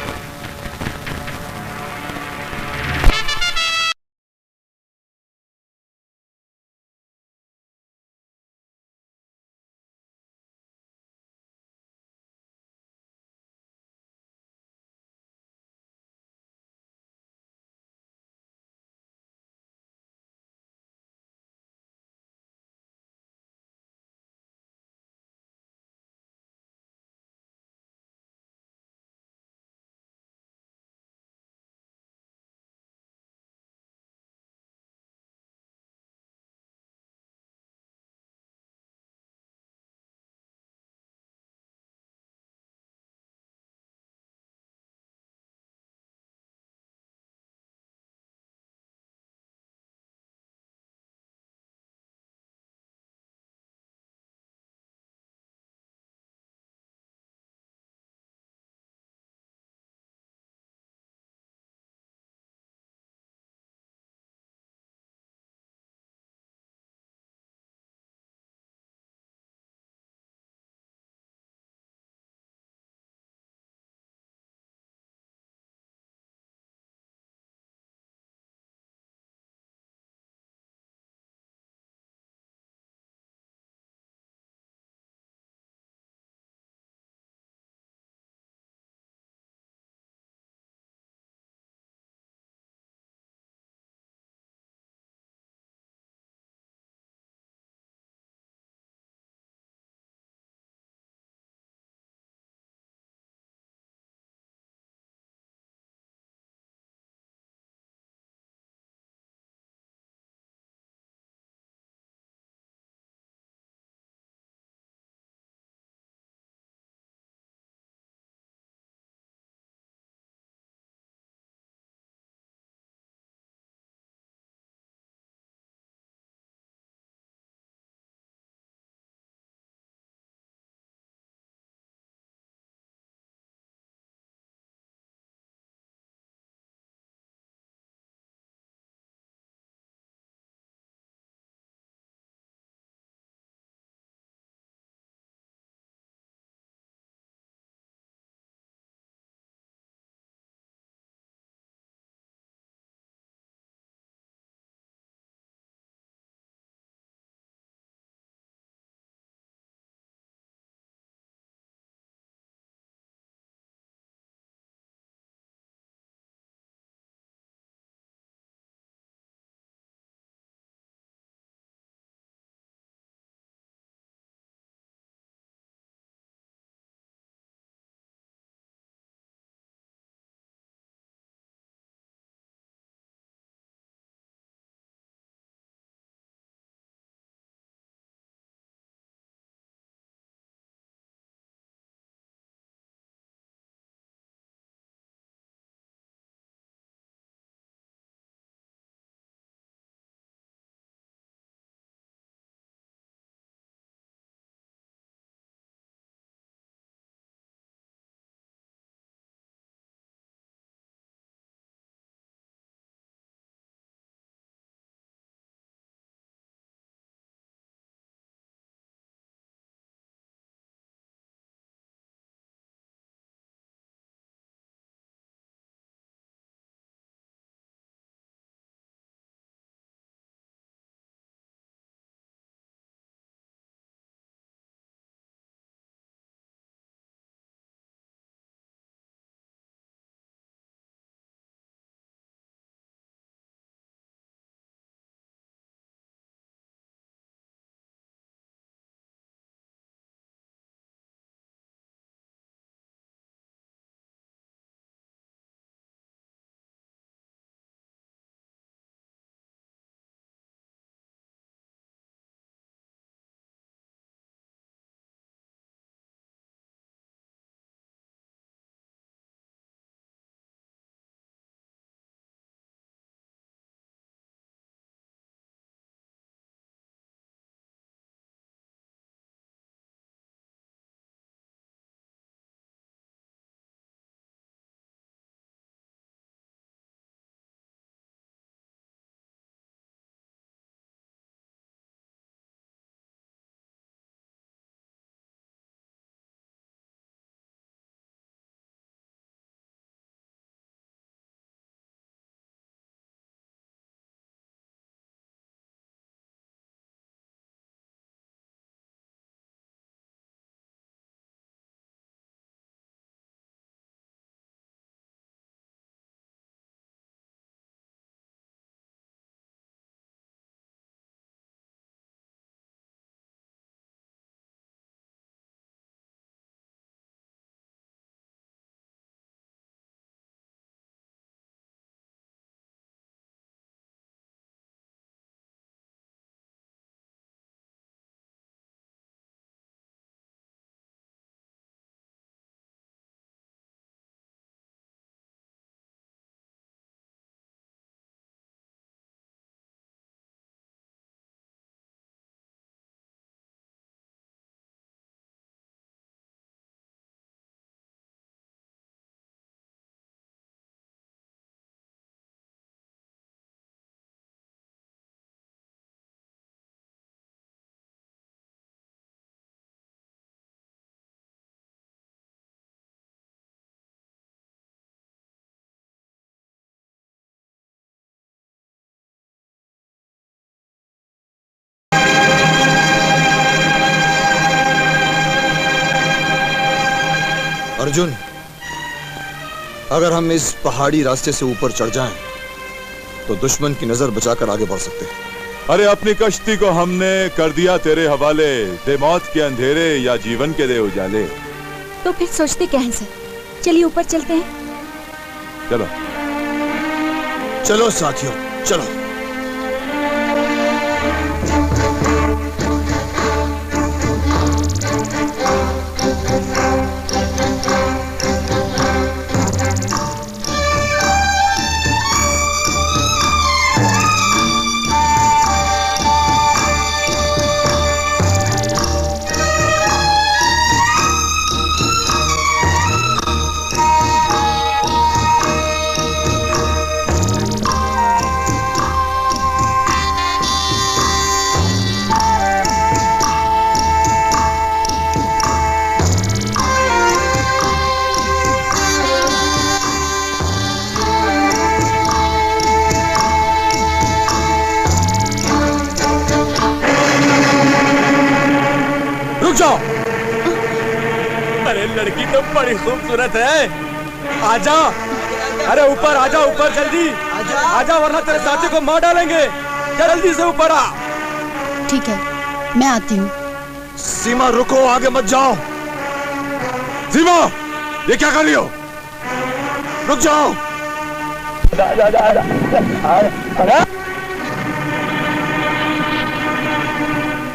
अर्जुन, अगर हम इस पहाड़ी रास्ते से ऊपर चढ़ जाएं, तो दुश्मन की नजर बचाकर आगे बढ़ सकते हैं। अरे अपनी कश्ती को हमने कर दिया तेरे हवाले, दे मौत के अंधेरे या जीवन के दे उजाले। तो फिर सोचते क्या हैं सर? चलिए ऊपर चलते हैं। चलो चलो साथियों, चलो। अरे लड़की तो बड़ी खूबसूरत है, आजा। अरे ऊपर आजा, ऊपर जल्दी आजा, वरना तेरे साथी को मार डालेंगे। जल्दी से ऊपर आ। ठीक है, मैं आती हूँ। सीमा रुको, आगे मत जाओ। सीमा, ये क्या कर रही हो? रुक जाओ।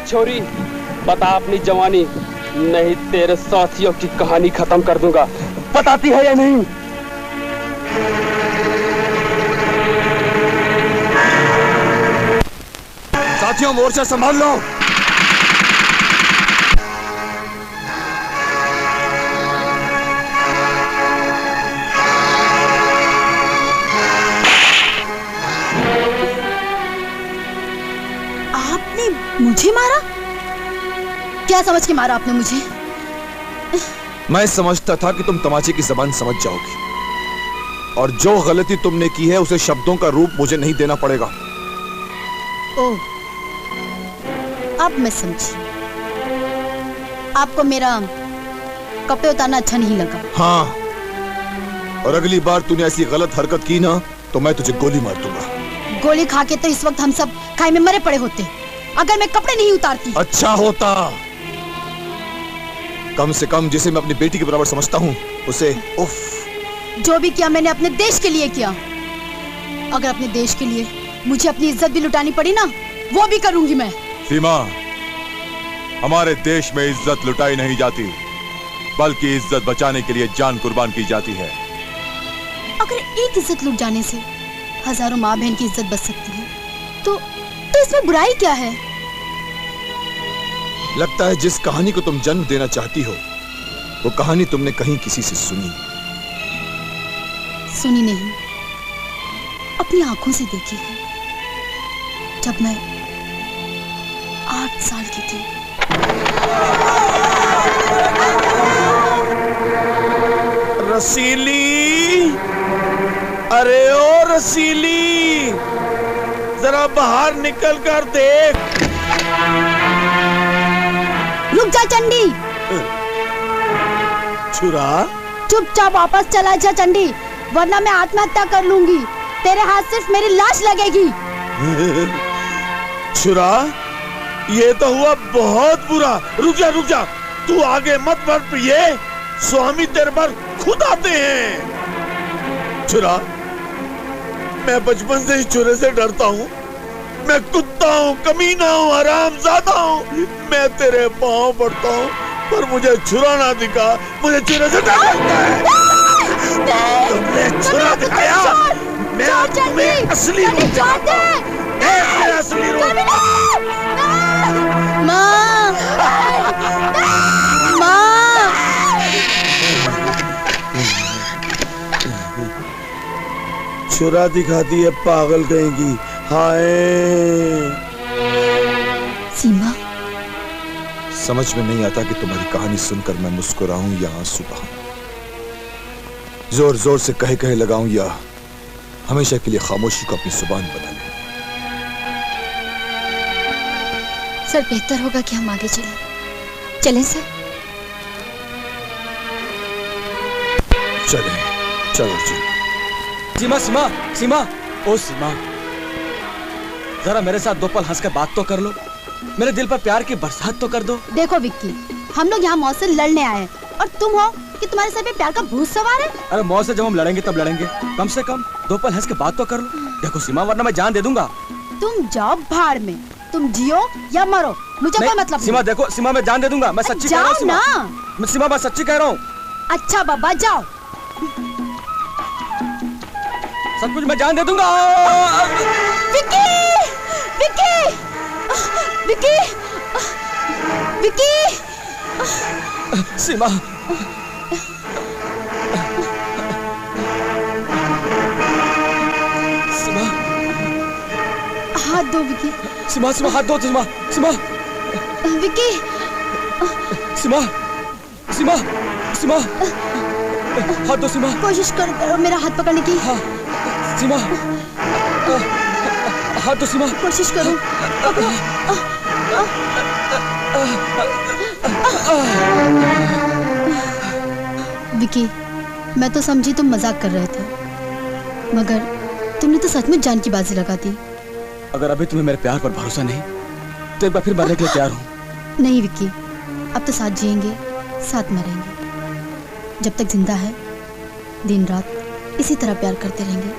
छोरी, बता अपनी जवानी, नहीं तेरे साथियों की कहानी खत्म कर दूंगा। बताती है या नहीं? साथियों, मोर्चा संभाल लो। आपने मुझे मारा? क्या समझ के मारा आपने मुझे? मैं समझता था कि तुम तमाचे की जबान समझ जाओगी, और जो गलती तुमने की है उसे शब्दों का रूप मुझे नहीं देना पड़ेगा। ओह, अब मैं समझी। आपको मेरा कपड़े उतारना अच्छा नहीं लगा? हाँ, और अगली बार तूने ऐसी गलत हरकत की ना, तो मैं तुझे गोली मार दूंगा। गोली खा के तो इस वक्त हम सब खाई में मरे पड़े होते, अगर मैं कपड़े नहीं उतारती। अच्छा होता। कम से कम जिसे मैं अपनी बेटी के बराबर समझता हूँ, उसे उफ। जो भी किया मैंने अपने देश के लिए किया। अगर अपने देश के लिए मुझे अपनी इज्जत भी लुटानी पड़ी ना, वो भी करूंगी मैं। सीमा, हमारे देश में इज्जत लुटाई नहीं जाती, बल्कि इज्जत बचाने के लिए जान कुर्बान की जाती है। अगर एक इज्जत लुट जाने से हजारों माँ बहन की इज्जत बच सकती है, तो इसमें बुराई क्या है? लगता है जिस कहानी को तुम जन्म देना चाहती हो, वो कहानी तुमने कहीं किसी से सुनी। सुनी नहीं, अपनी आंखों से देखी है। जब मैं 8 साल की थी। रसीली, अरे ओ रसीली, जरा बाहर निकल कर देख। रुक जा चंडी। छुरा, चुपचाप वापस चला जा चंडी, वरना मैं आत्महत्या कर लूंगी। तेरे हाथ सिर्फ मेरी लाश लगेगी। छुरा, ये तो हुआ बहुत बुरा। रुक जा, तू आगे मत बढ़ प्रिये, स्वामी तेरे पर खुद आते हैं। छुरा, मैं बचपन से ही छुरे से डरता हूँ। मैं कुत्ता हूँ, कमीना हूँ, हरामजादा हूँ। मैं तेरे पाँव पड़ता हूँ, पर मुझे छुरा ना दिखा। मुझे छुरे से डर लगता है। तुमने छुरा दिखाया, मैं आज तुम्हें असली रूप दिखाऊंगा। असली रूप। माँ, माँ। छुरा दिखाती है पागल कहेंगी। हाय सीमा, समझ में नहीं आता कि तुम्हारी कहानी सुनकर मैं मुस्कुराऊं या आंसू बहाऊं, जोर जोर से कहे कहे लगाऊं या हमेशा के लिए खामोशी को अपनी जुबान बना लूं। सर, बेहतर होगा कि हम आगे चलें। चलें सर। चले, चलो अर्जुन। सीमा सीमा सीमा, ओ सीमा, जरा मेरे साथ 2 पल हंसकर बात तो कर लो। मेरे दिल पर प्यार की बरसात तो कर दो। देखो विक्की, हम लोग यहाँ मौत से लड़ने आए हैं और तुम हो कि तुम्हारे सर पे प्यार का भूत सवार है। अरे मौत से जब हम लड़ेंगे तब लड़ेंगे, कम से कम 2 पल हंस के बात तो कर लो। देखो सीमा, वरना मैं जान दे दूंगा। तुम जाओ भाड़ में, तुम जियो या मरो, मुझे कोई मतलब सीमा देखो, सीमा मैं जान दे दूंगा, मैं सच्ची कह रहा हूँ सीमा। मैं सीमा, मैं सच्ची कह रहा हूँ। अच्छा बाबा जाओ। सब कुछ मैं जान दे दूंगा। विक्की, विक्की, विक्की, विक्की। सीमा, सीमा, हाथ दो विक्की। सीमा, सीमा हाथ दो। सीमा, सीमा, विक्की। सीमा, सीमा, सीमा हाथ दो। सीमा, कोशिश करो मेरा हाथ पकड़ने की। हाँ, सीमा हाथ दो। सीमा, कोशिश करो, पकड़ो। विक्की, मैं तो समझी तुम मजाक कर रहे थे, मगर तुमने तो सचमुच जान की बाजी लगा दी। अगर अभी तुम्हें मेरे प्यार पर भरोसा नहीं तो एक बार फिर मरने के लिए तैयार हूँ। नहीं विक्की, अब तो साथ जिएंगे, साथ मरेंगे। जब तक जिंदा है, दिन रात इसी तरह प्यार करते रहेंगे।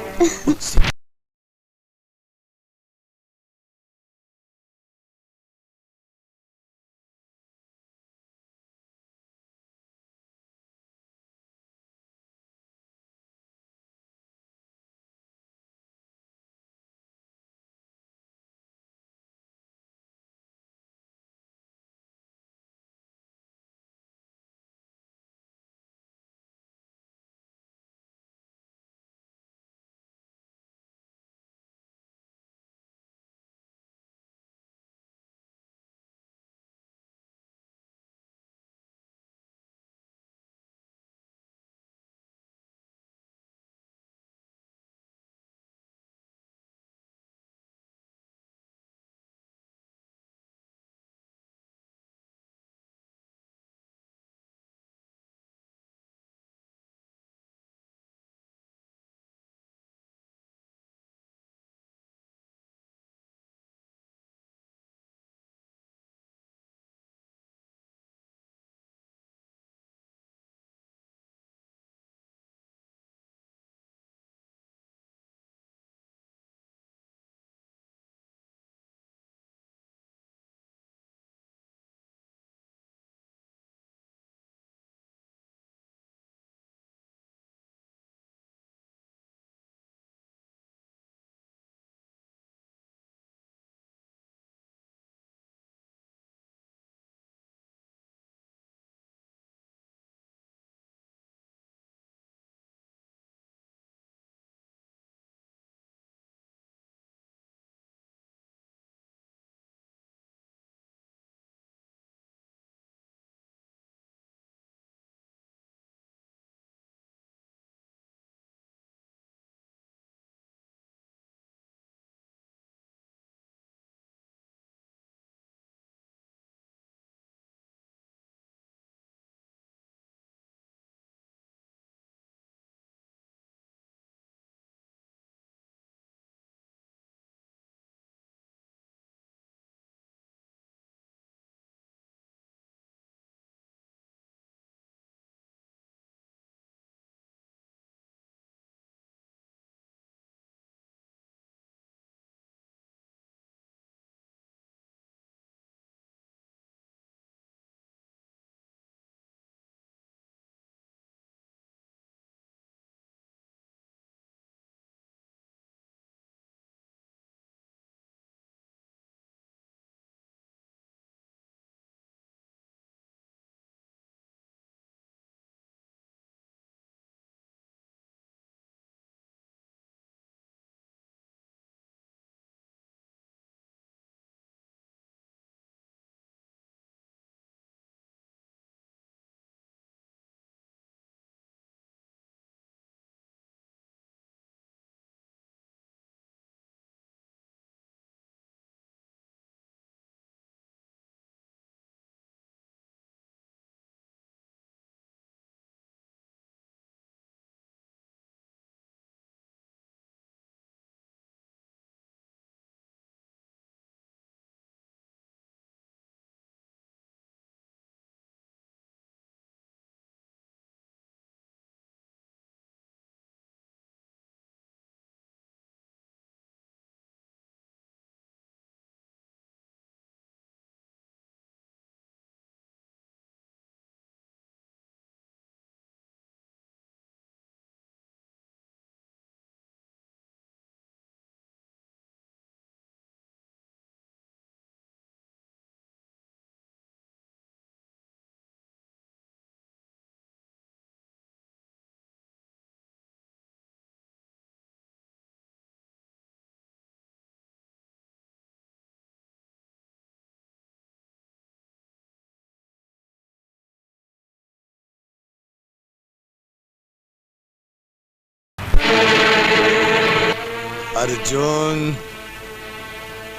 अर्जुन,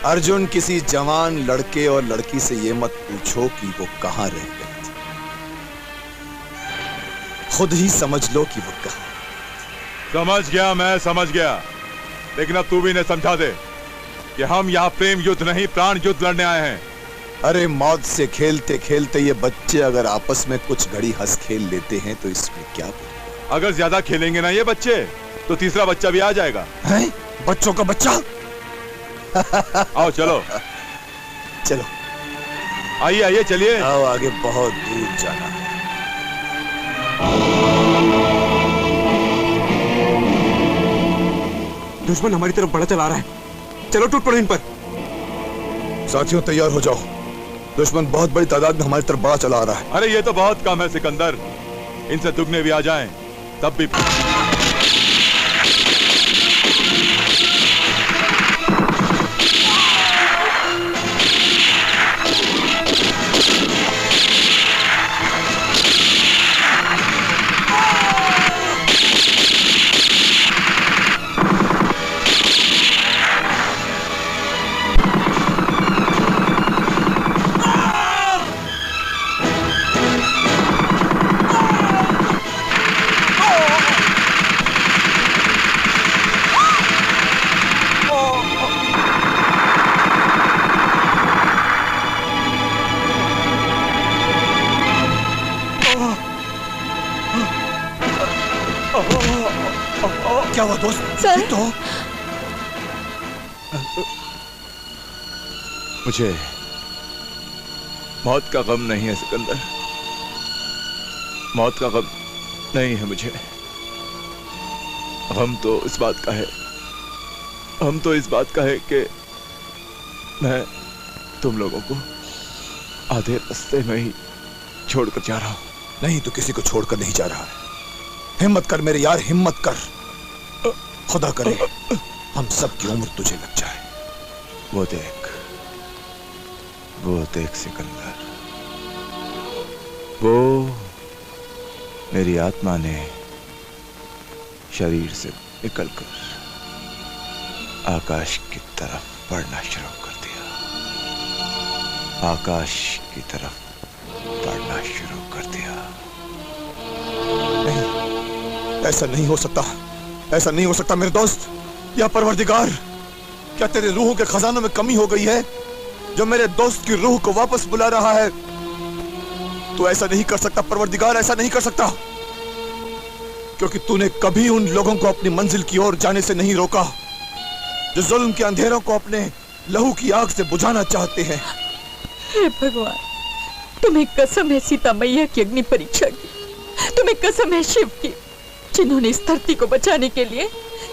अर्जुन, किसी जवान लड़के और लड़की से ये मत पूछो कि वो कहां रह गए थे। खुद ही समझ लो कि वो कहां। समझ गया, मैं समझ गया, लेकिन अब तू भी ने समझा दे कि हम यहाँ प्रेम युद्ध नहीं प्राण युद्ध लड़ने आए हैं। अरे मौत से खेलते खेलते ये बच्चे अगर आपस में कुछ घड़ी हंस खेल लेते हैं तो इसमें क्या बुरा? अगर ज्यादा खेलेंगे ना ये बच्चे तो तीसरा बच्चा भी आ जाएगा। हैं? बच्चों का बच्चा? आओ चलो चलो, आइए आइए चलिए। आओ, आगे बहुत दूर जाना है। दुश्मन हमारी तरफ बढ़ा चला रहा है, चलो टूट पड़ो इन पर। साथियों तैयार हो जाओ, दुश्मन बहुत बड़ी तादाद में हमारी तरफ बढ़ा चला आ रहा है। अरे ये तो बहुत कम है सिकंदर, इनसे दुगने भी आ जाएं तब भी। क्या हुआ दोस्त? सर? तो मुझे मौत का गम नहीं है सिकंदर, मौत का गम नहीं है मुझे। हम तो इस बात का है, हम तो इस बात का है कि मैं तुम लोगों को आधे रास्ते में ही छोड़कर जा रहा हूं। नहीं, तो किसी को छोड़कर नहीं जा रहा है। हिम्मत कर मेरे यार, हिम्मत कर। खुदा करे हम सब की उम्र तुझे लग जाए। वो देख सिकंदर, वो मेरी आत्मा ने शरीर से निकलकर आकाश की तरफ बढ़ना शुरू कर दिया, आकाश की तरफ बढ़ना शुरू कर दिया। नहीं, ऐसा नहीं हो सकता, ऐसा नहीं हो सकता मेरे दोस्त। या परवरदिगार, क्या तेरे रूह के खजानों में कमी हो गई है जो मेरे दोस्त की रूह को वापस बुला रहा है? तू ऐसा नहीं कर सकता परवरदिगार, ऐसा नहीं कर सकता, क्योंकि तूने कभी उन लोगों को अपनी मंजिल की ओर जाने से नहीं रोका जो जुल्म के अंधेरों को अपने लहू की आग से बुझाना चाहते हैं। हे भगवान, तुम्हें कसम है सीता मैया की अग्नि परीक्षा की, तुम्हें कसम है शिव की, जिन्होंने इस धरती को बचाने के लिए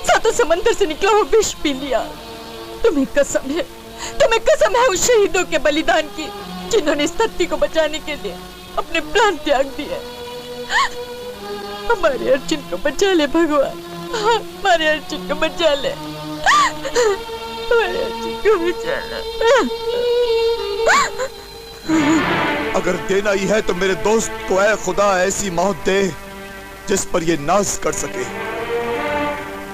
सातों समंदर से निकला हुआ विष पी लिया। तुम्हें कसम है उस शहीदों के बलिदान की, जिन्होंने इस धरती को बचाने के लिए अपने प्राण त्याग दिए। हमारे अर्जुन को बचा ले भगवान, हमारे अर्जुन को बचा ले, हमारे अर्जुन को बचा ले। अगर देना ही है तो मेरे दोस्त को ऐ खुदा ऐसी मौत दे जिस पर ये नाज कर सके,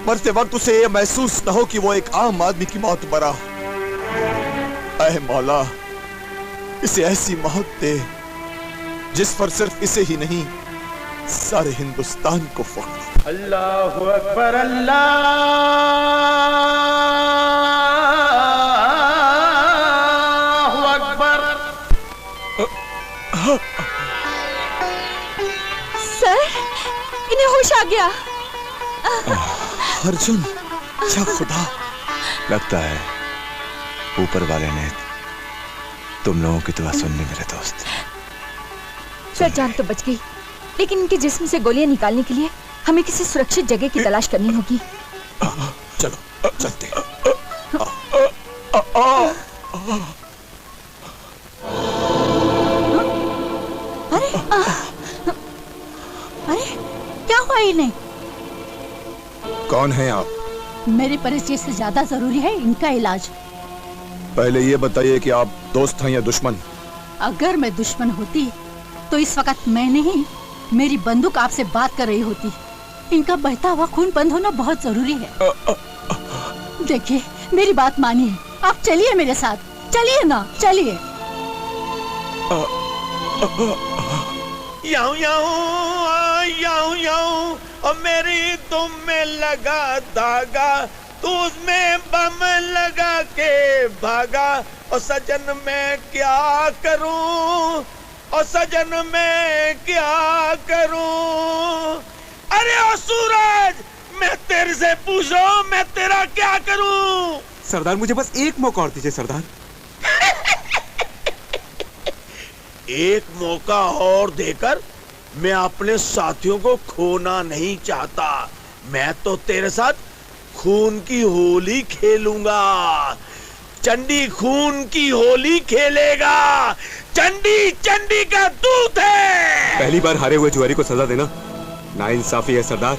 मरते वक्त उसे ये महसूस न हो कि वो एक आम आदमी की मौत मरा। ऐ मौला, इसे ऐसी मौत दे जिस पर सिर्फ इसे ही नहीं सारे हिंदुस्तान को फख्र। अल्लाहु अकबर, अल्लाहु अकबर। सर, इन्हें होश आ गया। अर्जुन, क्या खुदा! लगता है ऊपर वाले ने तुम लोगों की दुआ सुन ली मेरे दोस्त। सर, जान तो बच गई, लेकिन इनके जिस्म से गोलियां निकालने के लिए हमें किसी सुरक्षित जगह की तलाश करनी होगी। चलो चलते। अरे क्या हुआ इन्हें? कौन है आप? मेरे परिचय से ज्यादा जरूरी है इनका इलाज। पहले ये बताइए कि आप दोस्त हैं या दुश्मन? अगर मैं दुश्मन होती तो इस वक्त मैं नहीं, मेरी बंदूक आपसे बात कर रही होती। इनका बहता हुआ खून बंद होना बहुत जरूरी है। देखिए मेरी बात मानिए, आप चलिए मेरे साथ, चलिए ना, चलिए। याऊं याऊं याऊं याऊं और मेरी तुम में लगा धागा, तू उसमें बम लगा के भागा। और सजन मैं क्या करूं, और सजन मैं क्या करूं। अरे ओ सूरज, मैं तेरे से पूछ रहा हूं, मैं तेरा क्या करूं। सरदार मुझे बस एक मौका और दीजिए सरदार। एक मौका और देकर मैं अपने साथियों को खोना नहीं चाहता। मैं तो तेरे साथ खून की होली खेलूंगा। चंडी खून की होली खेलेगा। चंडी चंडी का दूत है। पहली बार हारे हुए जुआरी को सजा देना नाइंसाफी है सरदार।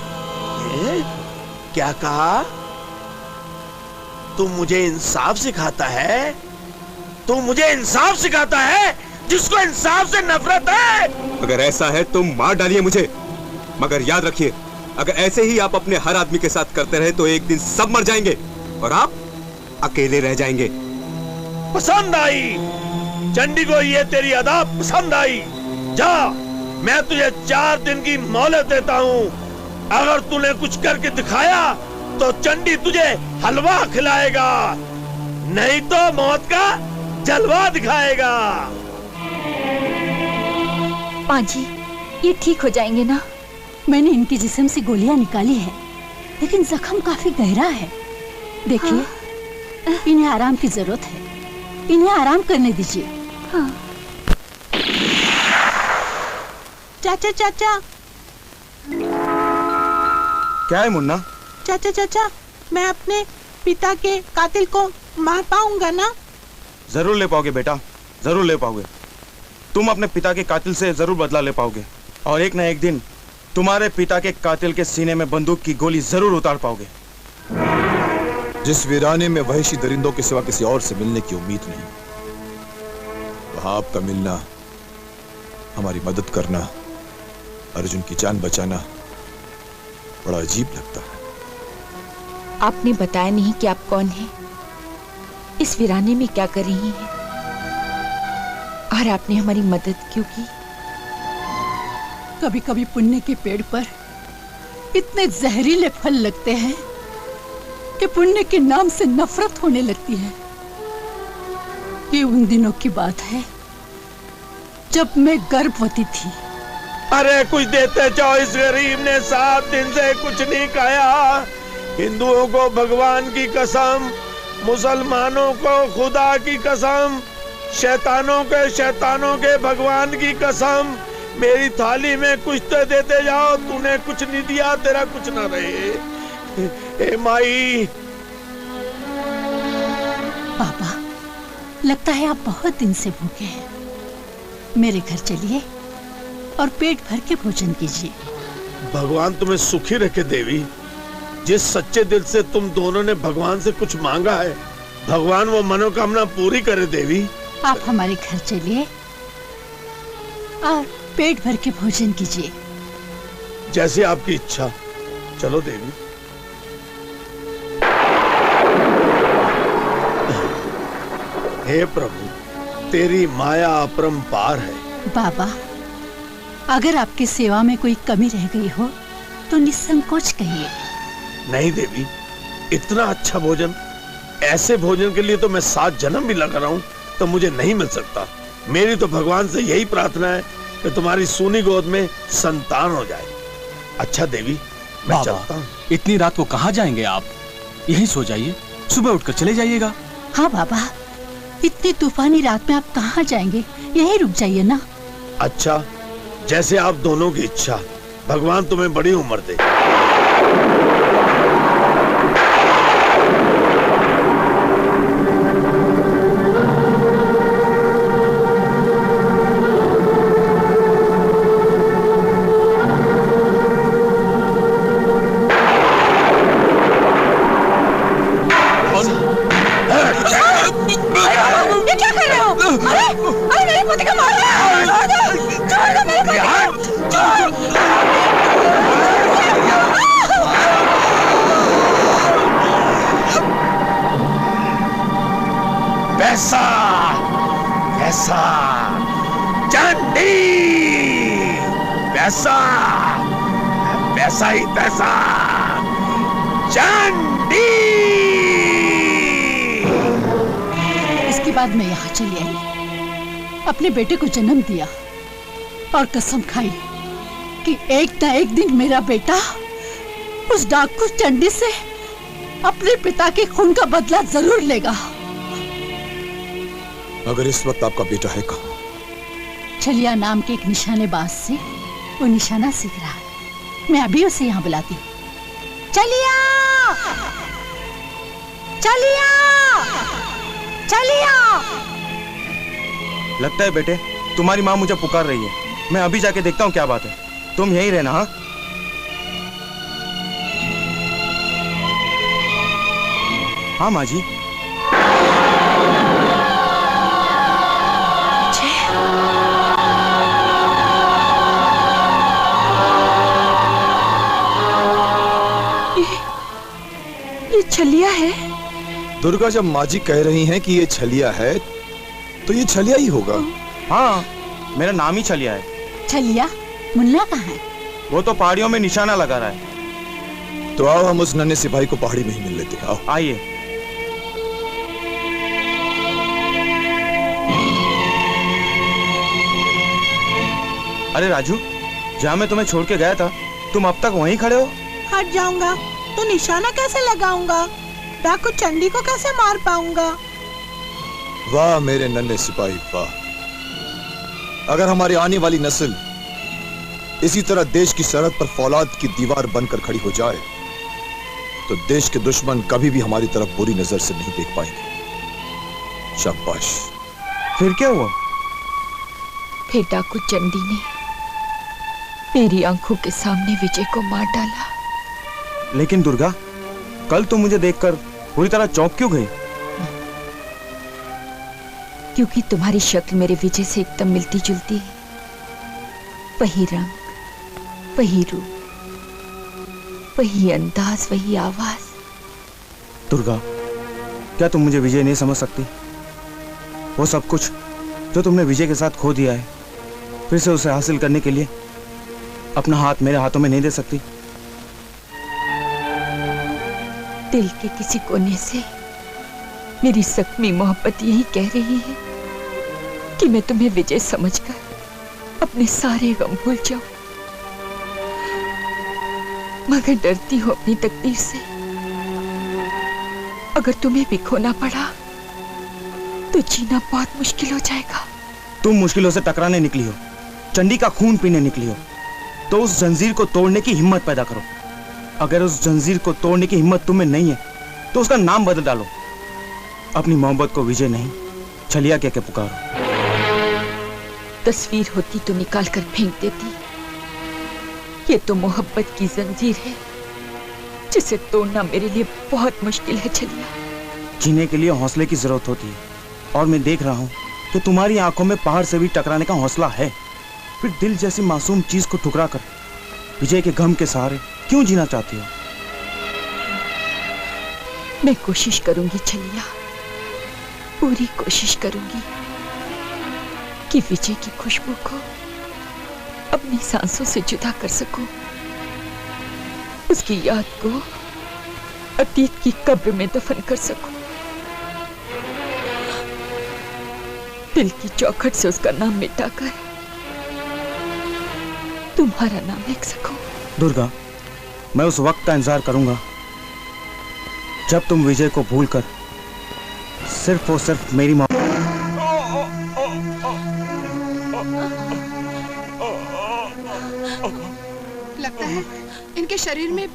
क्या कहा? तू मुझे इंसाफ सिखाता है? तू मुझे इंसाफ सिखाता है जिसको इंसाफ से नफरत है? अगर ऐसा है तो मार डालिए मुझे, मगर याद रखिए अगर ऐसे ही आप अपने हर आदमी के साथ करते रहे तो एक दिन सब मर जाएंगे और आप अकेले रह जाएंगे। पसंद आई चंडी को ये तेरी अदा पसंद आई। जा, मैं तुझे 4 दिन की मोहलत देता हूँ। अगर तूने कुछ करके दिखाया तो चंडी तुझे हलवा खिलाएगा, नहीं तो मौत का जलवा दिखाएगा। माँ जी, ये ठीक हो जाएंगे ना? मैंने इनके जिस्म से गोलियां निकाली है, लेकिन जख्म काफी गहरा है। देखिए, इन्हें आराम की जरूरत है, इन्हें आराम करने दीजिए। हाँ। चाचा चाचा। क्या है मुन्ना? चाचा चाचा, मैं अपने पिता के कातिल को मार पाऊंगा ना? जरूर ले पाओगे बेटा, जरूर ले पाओगे। तुम अपने पिता के कातिल से जरूर बदला ले पाओगे और एक न एक दिन तुम्हारे पिता के कातिल के सीने में बंदूक की गोली जरूर उतार पाओगे। जिस वीराने में वहशी दरिंदों के सिवा किसी और से मिलने की उम्मीद नहीं, वहां आपका मिलना, हमारी मदद करना, अर्जुन की जान बचाना बड़ा अजीब लगता है। आपने बताया नहीं कि आप कौन हैं, इस वीराने में क्या कर रही हैं, और आपने हमारी मदद क्यों की? कभी कभी पुण्य के पेड़ पर इतने जहरीले फल लगते हैं कि पुण्य के नाम से नफरत होने लगती है। ये उन दिनों की बात है जब मैं गर्भवती थी। अरे कुछ देते जाओ, इस गरीब ने 7 दिन से कुछ नहीं खाया। हिंदुओं को भगवान की कसम, मुसलमानों को खुदा की कसम, शैतानों के भगवान की कसम, मेरी थाली में कुछ तो देते जाओ। तूने कुछ नहीं दिया, तेरा कुछ ना रहे। ए माई। पापा, लगता है आप बहुत दिन से भूखे हैं। मेरे घर चलिए और पेट भर के भोजन कीजिए। भगवान तुम्हें सुखी रखे देवी। जिस सच्चे दिल से तुम दोनों ने भगवान से कुछ मांगा है, भगवान वो मनोकामना पूरी करे देवी। आप हमारे घर चलिए और पेट भर के भोजन कीजिए। जैसे आपकी इच्छा। चलो देवी। हे प्रभु, तेरी माया अपरंपार है। बाबा, अगर आपकी सेवा में कोई कमी रह गई हो तो निसंकोच कहिए। नहीं देवी, इतना अच्छा भोजन, ऐसे भोजन के लिए तो मैं 7 जन्म भी लगा रहा हूँ तो मुझे नहीं मिल सकता। मेरी तो भगवान से यही प्रार्थना है कि तुम्हारी सूनी गोद में संतान हो जाए। अच्छा देवी, मैं चलता हूँ। इतनी रात को कहाँ जाएंगे आप? यहीं सो जाइए, सुबह उठकर चले जाइएगा। हाँ बाबा, इतनी तूफानी रात में आप कहाँ जाएंगे? यहीं रुक जाइए ना। अच्छा, जैसे आप दोनों की इच्छा। भगवान तुम्हें बड़ी उम्र दे। कैसा कैसा चंडी, पैसा पैसा ही पैसा, चंडी। इसके बाद मैं यहाँ चली आई, अपने बेटे को जन्म दिया और कसम खाई कि एक ना एक दिन मेरा बेटा उस डाकू चंडी से अपने पिता के खून का बदला जरूर लेगा। मगर इस वक्त आपका बेटा है कहाँ? छलिया नाम के एक निशानेबाज से वो निशाना सीख रहा है। मैं अभी उसे यहाँ बुलाती हूँ। चलिया, चलिया, चलिया। लगता है बेटे तुम्हारी माँ मुझे पुकार रही है। मैं अभी जाके देखता हूँ क्या बात है। तुम यहीं रहना। हाँ हाँ माँ जी। ये छलिया है। दुर्गा, जब माँ जी कह रही हैं कि ये छलिया है तो ये छलिया ही होगा। हाँ, मेरा नाम ही छलिया है। छलिया, मुन्ना कहाँ है? वो तो पहाड़ियों में निशाना लगा रहा है। तो आओ हम उस नन्हे सिपाही को पहाड़ी में ही मिल लेते हैं। आओ आइए। अरे राजू, जहाँ मैं तुम्हें छोड़ के गया था तुम अब तक वहीं खड़े हो? हट जाऊंगा तो निशाना कैसे लगाऊंगा? डाकू चंडी को कैसे मार पाऊंगा? वाह मेरे नन्हे सिपाही वाह। अगर हमारी आने वाली नस्ल इसी तरह देश की सरहद पर फौलाद की दीवार बनकर खड़ी हो जाए तो देश के दुश्मन कभी भी हमारी तरफ बुरी नजर से नहीं देख पाएंगे। शाबाश। फिर क्या हुआ? फिर डाकू चंडी ने मेरी आंखों के सामने विजय को मार डाला। लेकिन दुर्गा, कल तो मुझे देखकर पूरी तरह चौंक क्यों गई? क्योंकि तुम्हारी शक्ल मेरे विजय से एकदम मिलती जुलती है। वही रंग, वही रूप, वही अंदाज, वही आवाज। दुर्गा, क्या तुम मुझे विजय नहीं समझ सकती? वो सब कुछ जो तुमने विजय के साथ खो दिया है, फिर से उसे हासिल करने के लिए अपना हाथ मेरे हाथों में नहीं दे सकती? दिल के किसी कोने से मेरी जख्मी मोहब्बत यही कह रही है कि मैं तुम्हें विजय समझकर अपने सारे गम भूल जाऊं, मगर डरती हूं अपनी तकदीर से। अगर तुम्हें भी खोना पड़ा तो जीना बहुत मुश्किल हो जाएगा। तुम मुश्किलों से टकराने निकली हो, चंडी का खून पीने निकली हो, तो उस जंजीर को तोड़ने की हिम्मत पैदा करो। अगर उस जंजीर को तोड़ने की हिम्मत तुम्हें नहीं है तो उसका नाम बदल डालो। अपनी मोहब्बत को विजय नहीं छलिया कह के पुकारो। तस्वीर होती तो निकाल कर फेंक देती। ये तो मोहब्बत की जंजीर है जिसे तोड़ना मेरे लिए बहुत मुश्किल है छलिया। जीने के लिए हौसले की जरूरत होती है, और मैं देख रहा हूँ कि तुम्हारी आंखों में पहाड़ से भी टकराने का हौसला है। फिर दिल जैसी मासूम चीज को ठुकरा कर विजय के गम के सहारे क्यों जीना चाहती हो? मैं कोशिश करूंगी छलिया, पूरी कोशिश करूंगी कि विजय की खुशबू को अपनी सांसों से जुदा कर सकूं, उसकी याद को अतीत की कब्र में दफन कर सकूं, दिल की चौखट से उसका नाम मिटाकर तुम्हारा नाम लिख सकूं। दुर्गा, मैं उस वक्त का इंतजार करूंगा जब तुम विजय को भूलकर सिर्फ और सिर्फ मेरी लगता है इनके शरीर में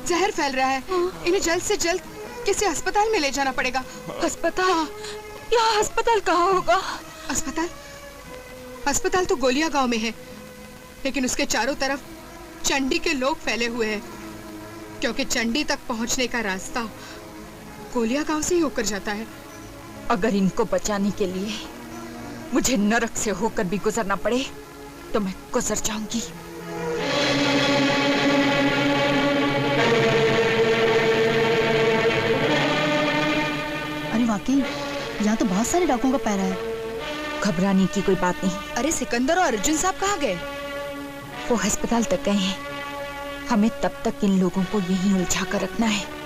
जहर फैल रहा है। इन्हें जल्द से जल्द किसी अस्पताल में ले जाना पड़ेगा। अस्पताल? यहाँ अस्पताल कहाँ होगा? अस्पताल? अस्पताल तो गोलिया गांव में है, लेकिन उसके चारों तरफ चंडी के लोग फैले हुए हैं, क्योंकि चंडी तक पहुंचने का रास्ता गोलिया गांव से ही होकर जाता है। अगर इनको बचाने के लिए मुझे नरक से होकर भी गुजरना पड़े तो मैं गुजर जाऊंगी। अरे वाकई यहाँ तो तो बहुत सारे डाकुओं का पहरा है। घबराने की कोई बात नहीं। अरे सिकंदर और अर्जुन साहब कहाँ गए? वो अस्पताल तक गए हैं। हमें तब तक इन लोगों को यहीं उलझा कर रखना है।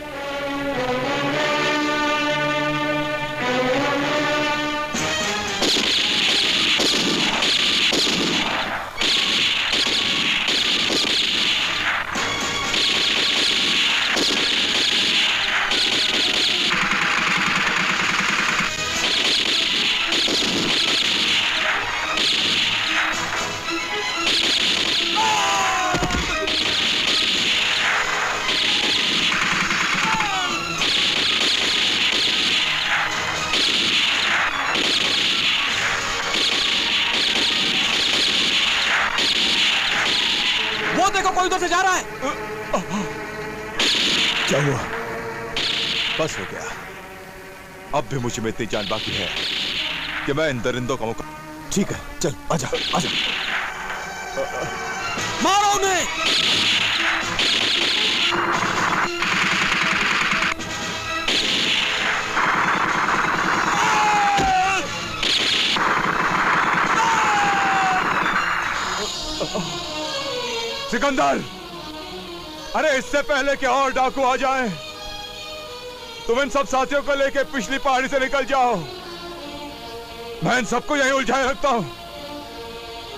कोई उधर से जा रहा है। क्या हुआ? बस हो गया। अब भी मुझ में इतनी जान बाकी है कि मैं इन दरिंदों का मुकाबला। ठीक है, चल आजा आजा। मारो उन्हें। सिकंदर, अरे इससे पहले कि और डाकू आ जाएं, तुम इन सब साथियों को लेकर पिछली पहाड़ी से निकल जाओ। मैं इन सबको यहीं उलझाए रखता हूं।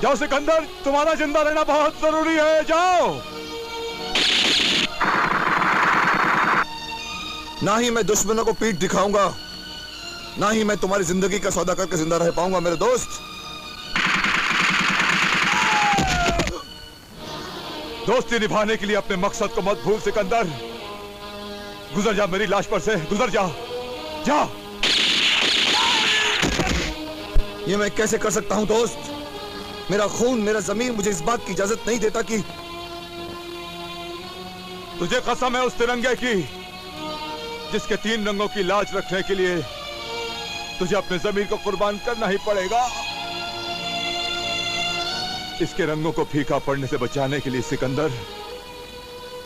जाओ सिकंदर, तुम्हारा जिंदा रहना बहुत जरूरी है। जाओ। ना ही मैं दुश्मनों को पीठ दिखाऊंगा, ना ही मैं तुम्हारी जिंदगी का सौदा करके जिंदा रह पाऊंगा मेरे दोस्त। दोस्ती निभाने के लिए अपने मकसद को मत भूल सिकंदर। गुजर जा मेरी लाश पर से, गुजर जा। जा। ये मैं कैसे कर सकता हूं दोस्त? मेरा खून, मेरा जमीन मुझे इस बात की इजाजत नहीं देता कि तुझे कसम है उस तिरंगे की जिसके 3 रंगों की लाज रखने के लिए तुझे अपने जमीन को कुर्बान करना ही पड़ेगा। इसके रंगों को फीका पड़ने से बचाने के लिए सिकंदर,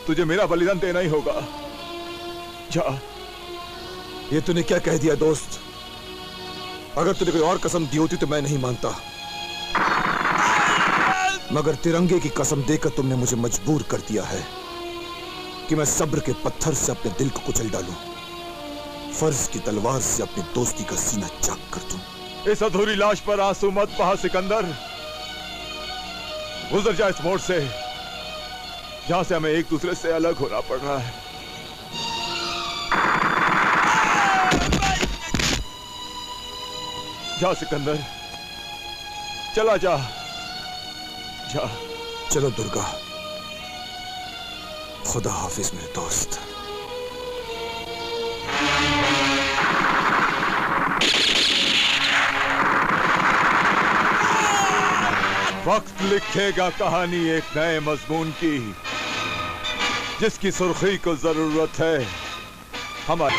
तुझे मेरा बलिदान देना ही होगा। जा। ये तूने क्या कह दिया दोस्त? अगर तूने कोई और कसम दी होती तो मैं नहीं मानता, मगर तिरंगे की कसम देकर तुमने मुझे मजबूर कर दिया है कि मैं सब्र के पत्थर से अपने दिल को कुचल डालूं, फर्ज की तलवार से अपनी दोस्ती का सीना चाक कर दूं। इस अधूरी लाश पर आंसू मत बहा सिकंदर। गुजर जा इस मोड़ से जहां से हमें एक दूसरे से अलग होना पड़ रहा है। जा सिकंदर, चला जा। जा। चलो दुर्गा, खुदा हाफिज मेरे दोस्त। वक्त लिखेगा कहानी एक नए मजमून की, जिसकी सुर्खी को जरूरत है हमारी।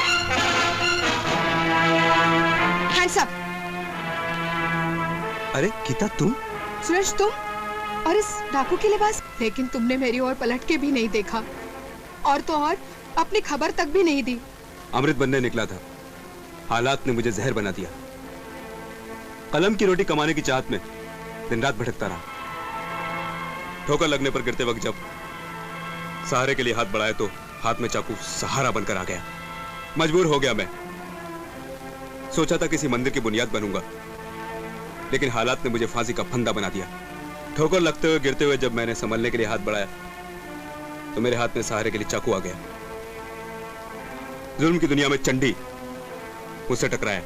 Hands up. अरे गीता, तुम? सूरज, तुम और इस डाकू के लिबास। लेकिन तुमने मेरी ओर पलट के भी नहीं देखा, और तो और अपनी खबर तक भी नहीं दी। अमृत बनने निकला था, हालात ने मुझे जहर बना दिया। कलम की रोटी कमाने की चाहत में दिन रात भटकता रहा। ठोकर लगने पर गिरते वक्त जब सहारे के लिए हाथ बढ़ाए तो हाथ में चाकू सहारा बनकर आ गया। मजबूर हो गया मैं। सोचा था किसी मंदिर की बुनियाद बनूंगा, लेकिन हालात ने मुझे फांसी का फंदा बना दिया। ठोकर लगते हुए गिरते हुए जब मैंने संभलने के लिए हाथ बढ़ाया तो मेरे हाथ में सहारे के लिए चाकू आ गया। जुल्म की दुनिया में चंडी मुझसे टकराया,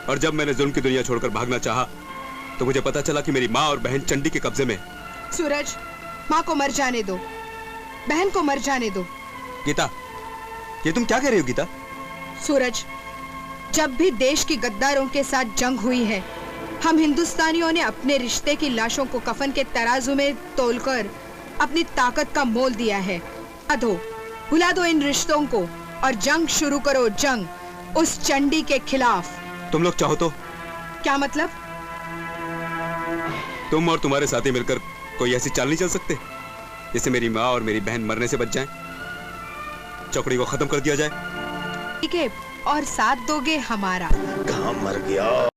और जब मैंने जुल्म की दुनिया छोड़कर भागना चाहा तो मुझे पता चला कि मेरी माँ और बहन चंडी के कब्जे में। सूरज, माँ को मर जाने दो, बहन को मर जाने दो। गीता, ये तुम क्या कह रही हो गीता? सूरज, जब भी देश की गद्दारों के साथ जंग हुई है, हम हिंदुस्तानियों ने अपने रिश्ते की लाशों को कफन के तराजू में तोलकर अपनी ताकत का मोल दिया है। अधो, भुला दो इन रिश्तों को और जंग शुरू करो, जंग उस चंडी के खिलाफ। तुम लोग चाहो तो? क्या मतलब? तुम और तुम्हारे साथी मिलकर कोई ऐसी चाल नहीं चल सकते जिससे मेरी माँ और मेरी बहन मरने से बच जाएं? चौकड़ी को खत्म कर दिया जाए। ठीक है, और साथ दोगे हमारा। कहाँ मर गया।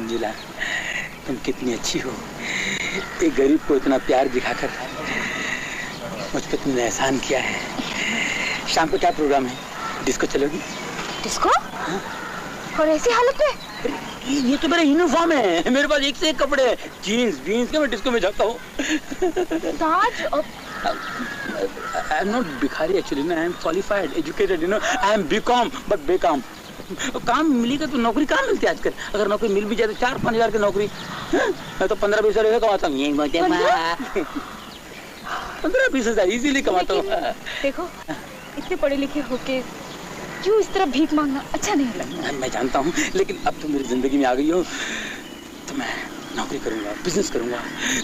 मंजुला, तुम कितनी अच्छी हो। एक गरीब को इतना प्यार दिखाकर मुझ पर तुमने एहसान किया है। शाम को क्या प्रोग्राम है? डिस्को चलोगी? डिस्को? और ऐसी हालत में? ये तो मेरा यूनिफॉर्म है, मेरे पास एक से एक कपड़े हैं। जीन्स के मैं डिस्को में जाता हूँ। आई एम नॉट भिखारी actually, I am qualified, educated, you know. I am BCom but become. काम मिलेगा तो नौकरी कहाँ मिलती है आजकल? अगर नौकरी मिल भी जाए तो 4-5 हजार की नौकरी, मैं तो 15-20 हजार कमाता हूँ। 15-20 हजार इजीली कमाता हूँ। देखो, इतने पढ़े लिखे होके क्यों इस तरह भीख मांगना अच्छा नहीं लगता। मैं जानता हूँ, लेकिन अब तो मेरी जिंदगी में आ गई हो तो मैं नौकरी करूंगा, बिजनेस करूंगा,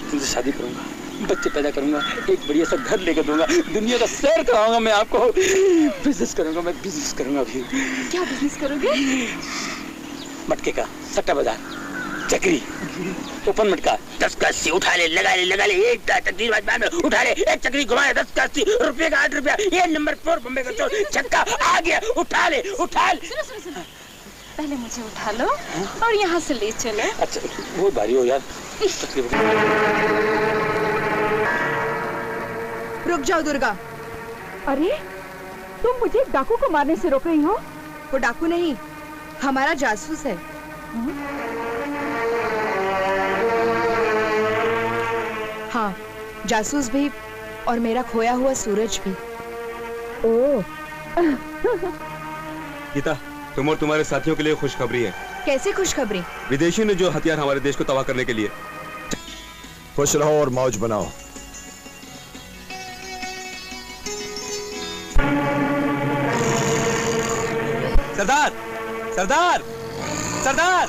तुमसे शादी करूंगा, बच्चे पैदा करूंगा, एक बढ़िया सा घर लेकर दूंगा, दुनिया का सैर कराऊंगा मैं आपको। बिजनेस करूंगा, मैं बिजनेस करूंगा अभी। क्या बिजनेस करोगे? मटके का, सट्टा बाजार, चक्री, ओपन मटका, 10 का 80 उठा ले, लगा ले, एक तकदीर उठा ले, एक चक्री घुमाए, 10 का 80 रुपये का 8 रुपया, ये नंबर 4 बम्बे का चोर, छक्का आ गया, उठा ले। सुनो, पहले मुझे उठा लो और यहाँ से ले चलो। अच्छा, बहुत भारी हो यार। रुक जाओ दुर्गा। अरे, तुम मुझे डाकू को मारने से रोक रही हो? वो डाकू नहीं, हमारा जासूस है। हाँ, जासूस भी और मेरा खोया हुआ सूरज भी। ओह। गीता, तुम और तुम्हारे साथियों के लिए खुशखबरी है। कैसी खुशखबरी? विदेशी ने जो हथियार हमारे देश को तबाह करने के लिए। खुश रहो और मौज बनाओ। सरदार, सरदार, सरदार!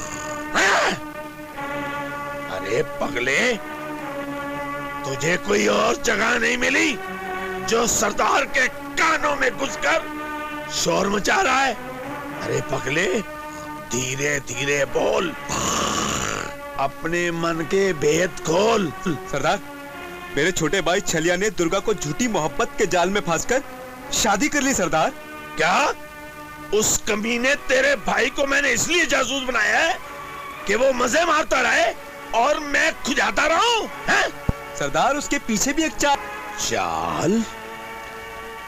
अरे पगले, तुझे कोई और जगह नहीं मिली जो सरदार के कानों में घुसकर शोर मचा रहा है? अरे पगले, धीरे धीरे बोल, अपने मन के भेद खोल। सरदार, मेरे छोटे भाई छलिया ने दुर्गा को झूठी मोहब्बत के जाल में फंसकर शादी कर ली। सरदार, क्या उस कमीने तेरे भाई को मैंने इसलिए जासूस बनाया है कि वो मजे मारता रहे और मैं खुजाता रहूं? सरदार, उसके पीछे भी एक चाल।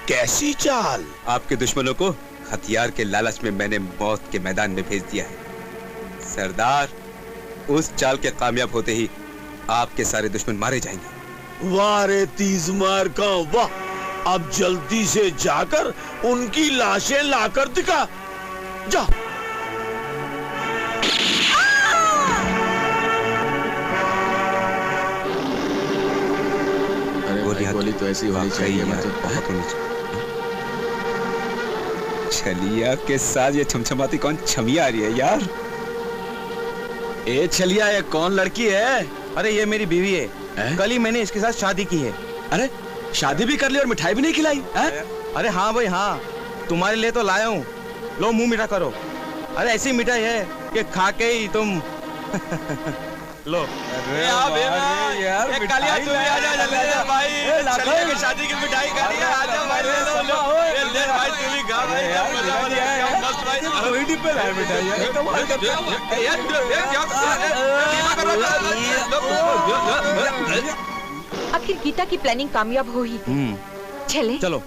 कैसी चाल? आपके दुश्मनों को हथियार के लालच में मैंने मौत के मैदान में भेज दिया है। सरदार, उस चाल के कामयाब होते ही आपके सारे दुश्मन मारे जाएंगे। वाह रे तीज मार का वाह! अब जल्दी से जाकर उनकी लाशें लाकर दिखा। जा। अरे गोली तो ऐसी होनी चाहिए, मतलब बहुत होनी चाहिए। छलिया के साथ ये छमछमाती कौन छमिया आ रही है यार? ए छलिया, ये कौन लड़की है? अरे ये मेरी बीवी है। कल ही मैंने इसके साथ शादी की है। अरे शादी भी कर ली और मिठाई भी नहीं खिलाई है? अरे हाँ भाई हाँ, तुम्हारे लिए तो लाया हूँ। लो मुंह मीठा करो। अरे ऐसी मिठाई है कि खा के ही तुम लो। अरे यार, कालिया तू भी आ जा जल्दी भाई। छलिया की शादी की मिठाई खानी है, आ जा भाई, ले लो। ले भाई, तू भी खा भाई, मस्त भाई। कोई डिब्बे लाए मिठाई यार, कमाल करते हो यार। आखिर गीता की प्लानिंग कामयाब हो ही। चले? चलो।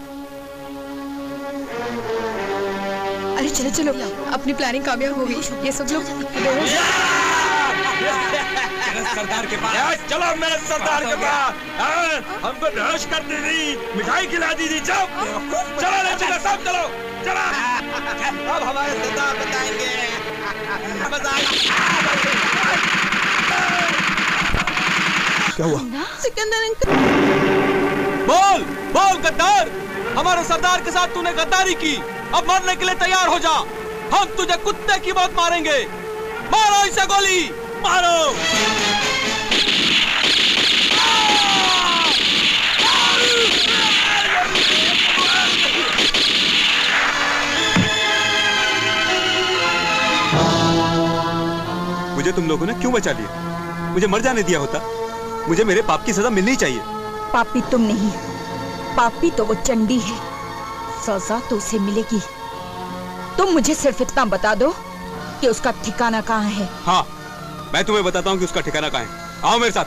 अरे चलो चलो, अपनी प्लानिंग कामयाब हो गई। ये सब लोग सरदार के पास चलो, मेरे सरदार के पास। हमको बेहोश कर दी थी, मिठाई खिला दी थी। चलो ले चलो, सब चलो, चलो। अब हमारे सरदार बताएंगे। क्या हुआ? सिकंदर अंकल। बोल बोल गद्दार, हमारे सरदार के साथ तूने गद्दारी की, अब मरने के लिए तैयार हो जा। हम तुझे कुत्ते की मौत मारेंगे। मारो इसे गोली, मारो। मुझे तुम लोगों ने क्यों बचा लिया? मुझे मर जाने दिया होता। मुझे मेरे पाप की सजा मिलनी चाहिए। पापी तुम नहीं, पापी तो वो चंडी है। सजा तो उसे मिलेगी। तुम मुझे सिर्फ इतना बता दो कि उसका ठिकाना कहाँ है। हाँ, मैं तुम्हें बताता हूँ कि उसका ठिकाना कहाँ है। आओ मेरे साथ।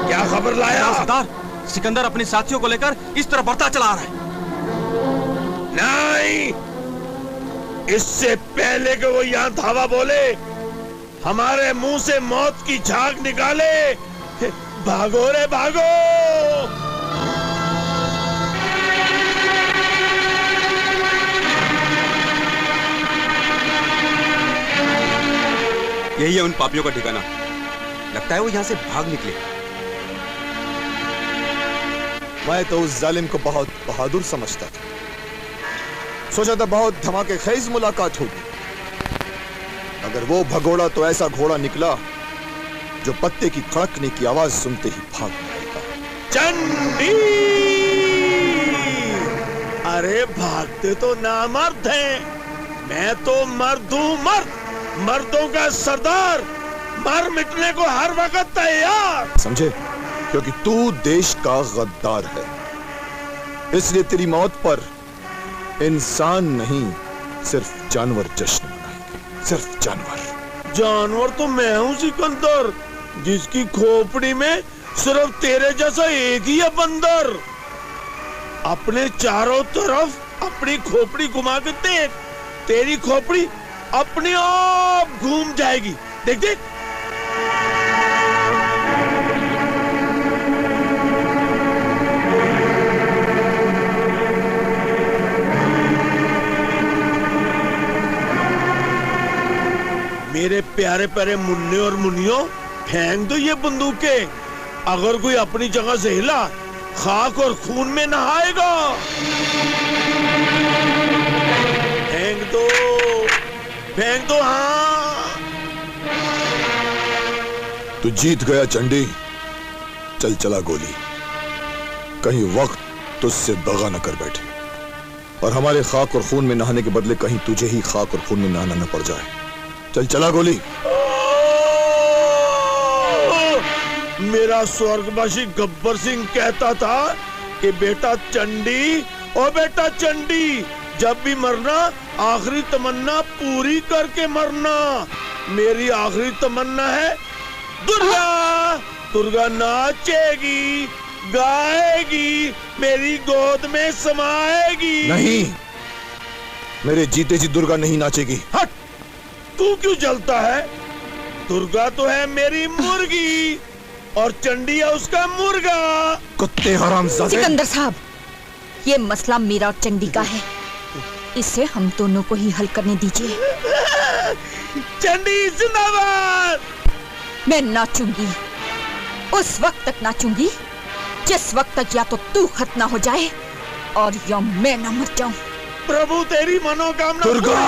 क्या खबर लाया? सरदार, सिकंदर अपने साथियों को लेकर इस तरफ बढ़ता चला आ रहा है। नहीं, इससे पहले कि वो यहाँ धावा बोले, हमारे मुंह से मौत की झाग निकाले। भागो रे भागो। यही है उन पापियों का ठिकाना। लगता है वो यहाँ से भाग निकले। मैं तो उस जालिम को बहुत बहादुर समझता था। सोचा था बहुत धमाके खेज मुलाकात होगी, अगर वो भगोड़ा तो ऐसा घोड़ा निकला जो पत्ते की खड़कने की आवाज सुनते ही भाग जाएगा। चंडी! अरे भागते तो नामर्द हैं, मैं तो मर्द हूं, मर्द, मर्दों का सरदार, मर मिटने को हर वक्त तैयार। समझे? क्योंकि तू देश का गद्दार है, इसलिए तेरी मौत पर इंसान नहीं सिर्फ जानवर जश्न मनाएंगे। सिर्फ जानवर। जानवर तो मैं हूं सिकंदर, जिसकी खोपड़ी में सिर्फ तेरे जैसा एक ही है बंदर। अपने चारों तरफ अपनी खोपड़ी घुमा के देख, तेरी खोपड़ी अपने आप घूम जाएगी। देख देख। मेरे प्यारे प्यारे मुन्ने और मुनियों, फेंक दो ये बंदूकें। अगर कोई अपनी जगह से हिला, खाक और खून में नहाएगा। फेंक दो, फेंक दो। हाँ, तू जीत गया चंडी। चल चला गोली, कहीं वक्त तुझसे दगा न कर बैठे और हमारे खाक और खून में नहाने के बदले कहीं तुझे ही खाक और खून में नहाना न पड़ जाए। चल चला गोली। मेरा स्वर्गवासी गब्बर सिंह कहता था कि बेटा चंडी, ओ बेटा चंडी, जब भी मरना आखिरी तमन्ना पूरी करके मरना। मेरी आखिरी तमन्ना है दुर्गा। दुर्गा नाचेगी, गाएगी, मेरी गोद में समाएगी। नहीं, मेरे जीते जी दुर्गा नहीं नाचेगी। हट, तू क्यों जलता है? दुर्गा तो है मेरी मुर्गी और चंडी है उसका मुर्गा। कुत्ते हरामजादे। सिकंदर साहब, ये मसला मेरा और चंडी का है, इसे हम दोनों को ही हल करने दीजिए। चंडी जिंदाबाद। मैं नाचूंगी, उस वक्त तक नाचूंगी जिस वक्त तक या तो तू खत्म ना हो जाए और या मैं ना मर जाऊं। प्रभु तेरी मनोकामना दुर्गा।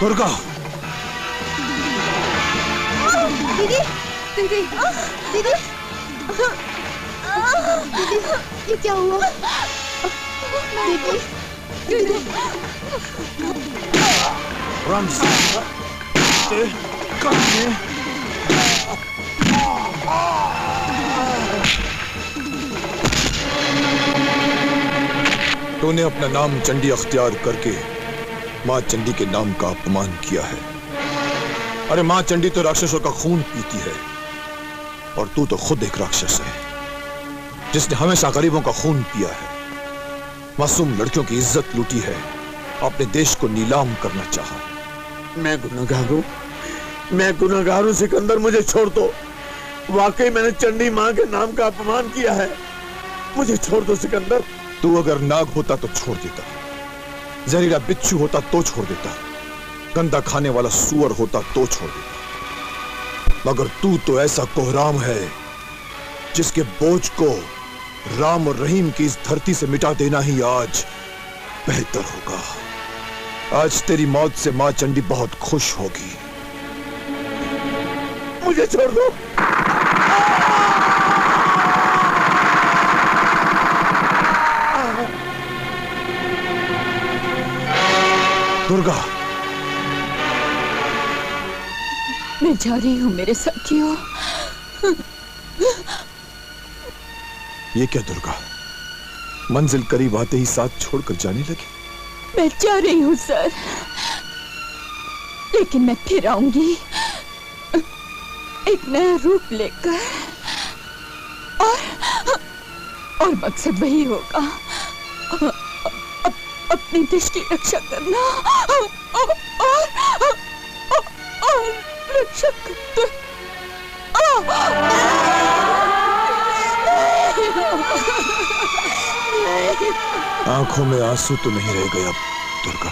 दुर्गा, दीदी दीदी दीदी दीदी, ये क्या हुआ? दीदी दीदी राम तूने अपना नाम चंडी अख्तियार करके माँ चंडी के नाम का अपमान किया है। अरे माँ चंडी तो राक्षसों का खून पीती है और तू तो खुद एक राक्षस है जिसने हमेशा गरीबों का खून पिया है, मासूम लड़कियों की इज्जत लूटी है, अपने देश को नीलाम करना चाहा। मैं गुनहगार हूँ, मैं गुनहगार हूँ सिकंदर, मुझे छोड़ दो। वाकई मैंने चंडी माँ के नाम का अपमान किया है, मुझे छोड़ दो सिकंदर। तू अगर नाग होता तो छोड़ देता, जहरीला बिच्छू होता तो छोड़ देता, गंदा खाने वाला सुअर होता तो छोड़ देता, मगर तू तो ऐसा कोहराम है जिसके बोझ को राम और रहीम की इस धरती से मिटा देना ही आज बेहतर होगा। आज तेरी मौत से मां चंडी बहुत खुश होगी। मुझे छोड़ दो। दुर्गा, मैं जा रही हूँ मेरे साथियों। ये क्या दुर्गा, मंजिल करीब आते ही साथ छोड़कर जाने लगी? मैं जा रही हूँ सर, लेकिन मैं फिर आऊंगी एक नया रूप लेकर, और मकसद वही होगा, अपने देश की रक्षा करना और रक्षा करते। आंखों में आंसू तो नहीं रह गए अब दुर्गा।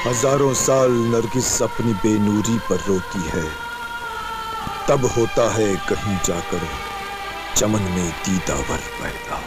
हजारों साल नरगिस अपनी बेनूरी पर रोती है, तब होता है कहीं जाकर चमन में दीदावर पैदा।